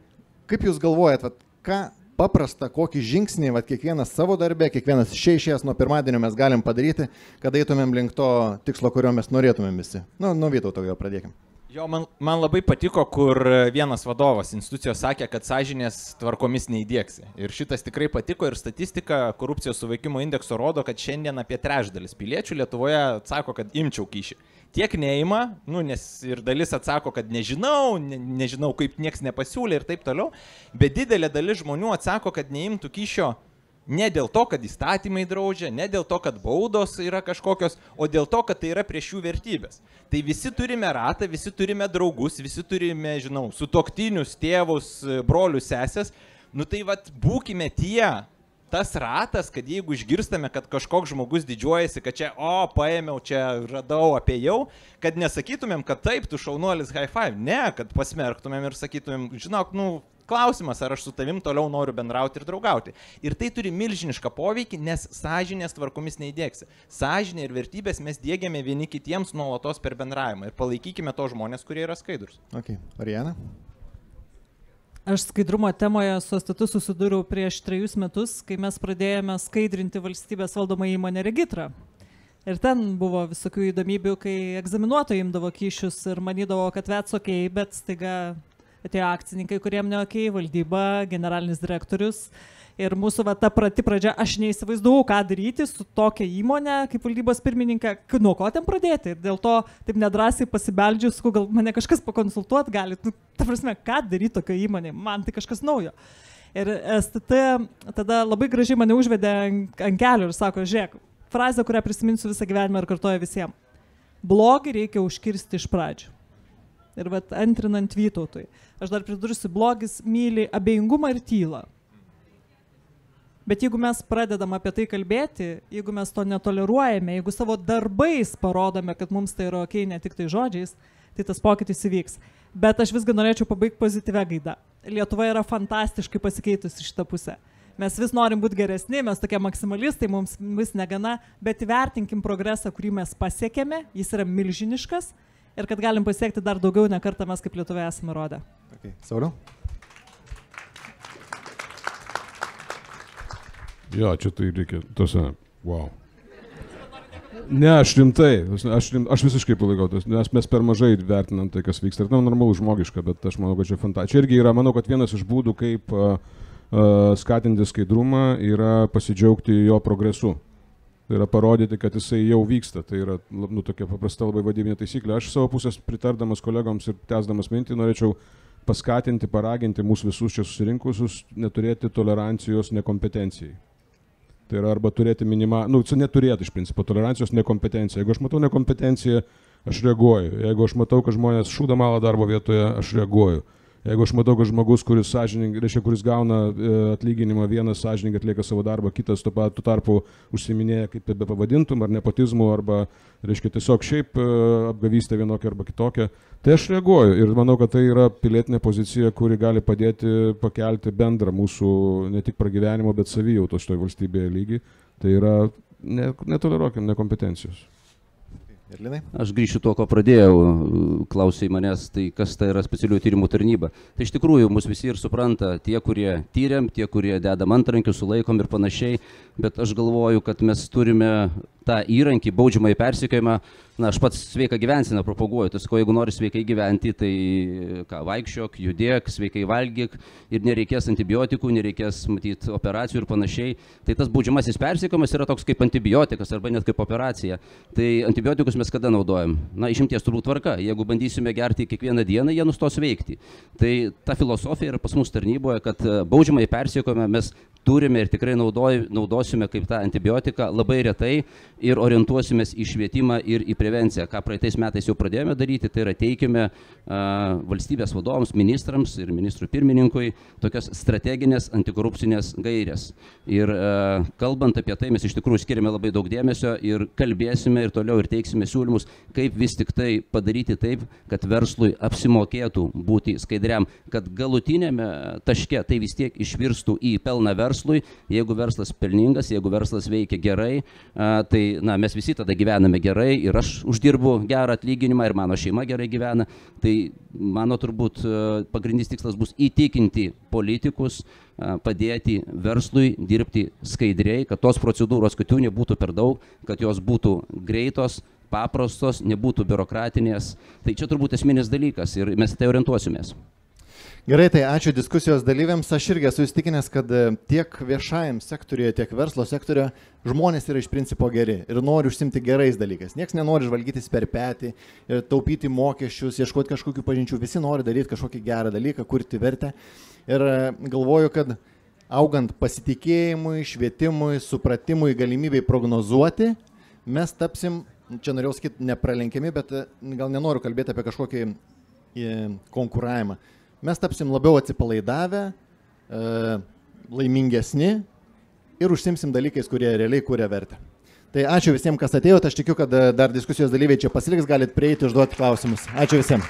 kaip jūs galvojat, ką paprasta, kokį žingsnį, vat, kiekvienas savo darbę, kiekvienas išėjęs nuo pirmadienio mes galim padaryti, kad eitumėm link to tikslo, kurio mes norėtumėm visi. Nuo Vytauto jau pradėkim. Jo, man labai patiko, kur vienas vadovas institucijos sakė, kad sąžinės tvarkomis neįdėksi. Ir šitas tikrai patiko ir statistika korupcijos suveikimo indekso rodo, kad šiandien apie 1/3 piliečių Lietuvoje atsako, kad imčiau kyšį. Tiek neima, nes ir dalis atsako, kad nežinau, kaip nieks nepasiūlė ir taip toliau, bet didelė dalis žmonių atsako, kad neimtų kyšio ne dėl to, kad įstatymai draudžia, ne dėl to, kad baudos yra kažkokios, o dėl to, kad tai yra prieš jų vertybės. Tai visi turime ratą, visi turime draugus, visi turime, sutuoktinius, tėvus, brolius, sesės. Tai vat būkime tas ratas, kad jeigu išgirstame, kad kažkoks žmogus didžiuojasi, kad čia, paėmiau, čia radau, apėjau, kad nesakytumėm, kad taip, tu šaunuolis, high five. Ne, kad pasmerktumėm ir sakytumėm, žinok, klausimas, ar aš su tavim toliau noriu bendrauti ir draugauti. Ir tai turi milžinišką poveikį, nes sąžinės tvarkomis neįdėksi. Sąžinė ir vertybės mes diegiame vieni kitiems nuolatos per bendravimą ir palaikykime to žmonės, kurie yra skaidrus. Okay. Arijana? Aš skaidrumo temoje su Astatu susidūriau prieš 3 metus, kai mes pradėjome skaidrinti valstybės valdomą įmonę Regitra. Ir ten buvo visokių įdomybių, kai egzaminuotojai imdavo kyšius ir manydavo, kad vets okei, bet staiga atėjo akcininkai, kuriem ne okei, valdyba, generalinis direktorius. Ir mūsų ta pradžia, aš neįsivaizdavau, ką daryti su tokia įmonė, kaip valdybos pirmininkė, nuo ko ten pradėti. Ir dėl to taip nedrąsiai pasibeldžiu, gal mane kažkas pakonsultuot gali. Ta prasme, ką daryti tokio įmonė, man tai kažkas naujo. Ir STT tada labai gražiai mane užvedė ant kelių ir sako, žiūrėk, frazė, kurią prisiminsiu visą gyvenimą ir kartoju visiems. Blogį reikia užkirsti iš pradžių. Ir antrinant Vytautui. Aš dar pridursiu, blogis myli abejingumą ir tylą. Bet jeigu mes pradedam apie tai kalbėti, jeigu mes to netoleruojame, jeigu savo darbais parodome, kad mums tai yra okei, ne tik tai žodžiais, tai tas pokytis įvyks. Bet aš visgi norėčiau pabaigti pozityvę gaidą. Lietuva yra fantastiškai pasikeitusi šitą pusę. Mes vis norim būti geresni, mes tokie maksimalistai, mums vis negana, bet įvertinkim progresą, kurį mes pasiekėme, jis yra milžiniškas ir kad galim pasiekti dar daugiau, ne kartą mes kaip Lietuvoje esame rodę. Okay. Sauliau? Jo, čia tai reikia, wow. Ne, aš rimtai, aš visiškai palaikau, nes mes per mažai vertinam tai, kas vyksta. Ir normalu žmogiška, bet aš manau, kad čia fantastika. Čia irgi yra, manau, kad vienas iš būdų, kaip skatinti skaidrumą, yra pasidžiaugti jo progresu. Tai yra parodyti, kad jisai jau vyksta. Tai yra tokia paprasta labai vadybinė taisyklė. Aš savo pusės pritardamas kolegoms ir tęsdamas mintį norėčiau paskatinti, paraginti mūsų visus čia susirinkusius neturėti tolerancijos nekompetencijai. Tai yra arba turėti neturėti iš principo tolerancijos nekompetenciją. Jeigu aš matau nekompetenciją, aš reaguoju. Jeigu aš matau, kad žmonės šūda malą darbo vietoje, aš reaguoju. Jeigu aš matau, kad žmogus, kuris kuris gauna atlyginimą, vienas sąžiningai atlieka savo darbą, kitas tuo tarpu užsiminėja, kaip tai be pavadintum, ar nepotizmu, arba tiesiog šiaip apgavystė vienokia arba kitokia, tai aš reaguoju. Ir manau, kad tai yra pilietinė pozicija, kuri gali padėti pakelti bendrą mūsų ne tik pragyvenimo, bet savijautos šitoje valstybėje lygį. Tai yra, netoleruokim nekompetencijos. Irlinai? Aš grįšiu tuo, ko pradėjau, klausai manęs, tai kas tai yra specialiųjų tyrimų tarnyba. Tai iš tikrųjų mus visi ir supranta, tie, kurie tyriam, tie, kurie dedam antrankius, sulaikom ir panašiai, bet aš galvoju, kad mes turime tą įrankį, baudžiamąjį persekiojimą. Aš pats sveiką gyvenseną propaguoju, tai jeigu nori sveikai gyventi, tai vaikščiok, judėk, sveikai valgyk ir nereikės antibiotikų, nereikės matyti operacijų ir panašiai. Tai tas baudžiamasis persekiojimas yra toks kaip antibiotikas arba net kaip operacija. Tai antibiotikus mes kada naudojam? Išimties turbūt tvarka. Jeigu bandysime gerti kiekvieną dieną, jie nustos veikti. Tai ta filosofija yra pas mus tarnyboje, kad baudžiamąjį persekiojimą mes turime ir tikrai naudosime kaip tą antibiotiką labai retai ir orientuosimės į švietimą ir į prevenciją. Ką praeitais metais jau pradėjome daryti, tai yra teikime valstybės vadovams, ministrams ir ministrų pirmininkui tokias strateginės antikorupcinės gairės. Ir kalbant apie tai, mes iš tikrųjų skiriame labai daug dėmesio ir kalbėsime ir toliau ir teiksime siūlymus, kaip vis tik tai padaryti taip, kad verslui apsimokėtų būti skaidriam, kad galutinėme taške tai vis tiek išvirstų į pelną verslą verslui, jeigu verslas pelningas, jeigu verslas veikia gerai, tai mes visi tada gyvename gerai ir aš uždirbu gerą atlyginimą ir mano šeima gerai gyvena. Tai mano turbūt pagrindinis tikslas bus įtikinti politikus, padėti verslui dirbti skaidriai, kad tos procedūros, kad jų nebūtų per daug, kad jos būtų greitos, paprastos, nebūtų biurokratinės. Tai čia turbūt esminis dalykas ir mes tai orientuosimės. Gerai, tai ačiū diskusijos dalyviams. Aš irgi esu įstikinęs, kad tiek viešajam sektoriuje, tiek verslo sektoriuje žmonės yra iš principo geri ir nori užsimti gerais dalykais. Niekas nenori žvalgytis per petį, taupyti mokesčius, ieškoti kažkokių pažinčių. Visi nori daryti kažkokį gerą dalyką, kurti vertę. Ir galvoju, kad augant pasitikėjimui, švietimui, supratimui, galimybei prognozuoti, mes tapsim, čia norėjau sakyti, nepralenkiami, bet gal nenoriu kalbėti apie kažkokį konkuravimą. Mes tapsim labiau atsipalaidavę, laimingesni ir užsimsim dalykais, kurie realiai kuria vertę. Tai ačiū visiems, kas atėjote. Aš tikiu, kad dar diskusijos dalyviai čia pasiliks, galit prieiti, užduoti klausimus. Ačiū visiems.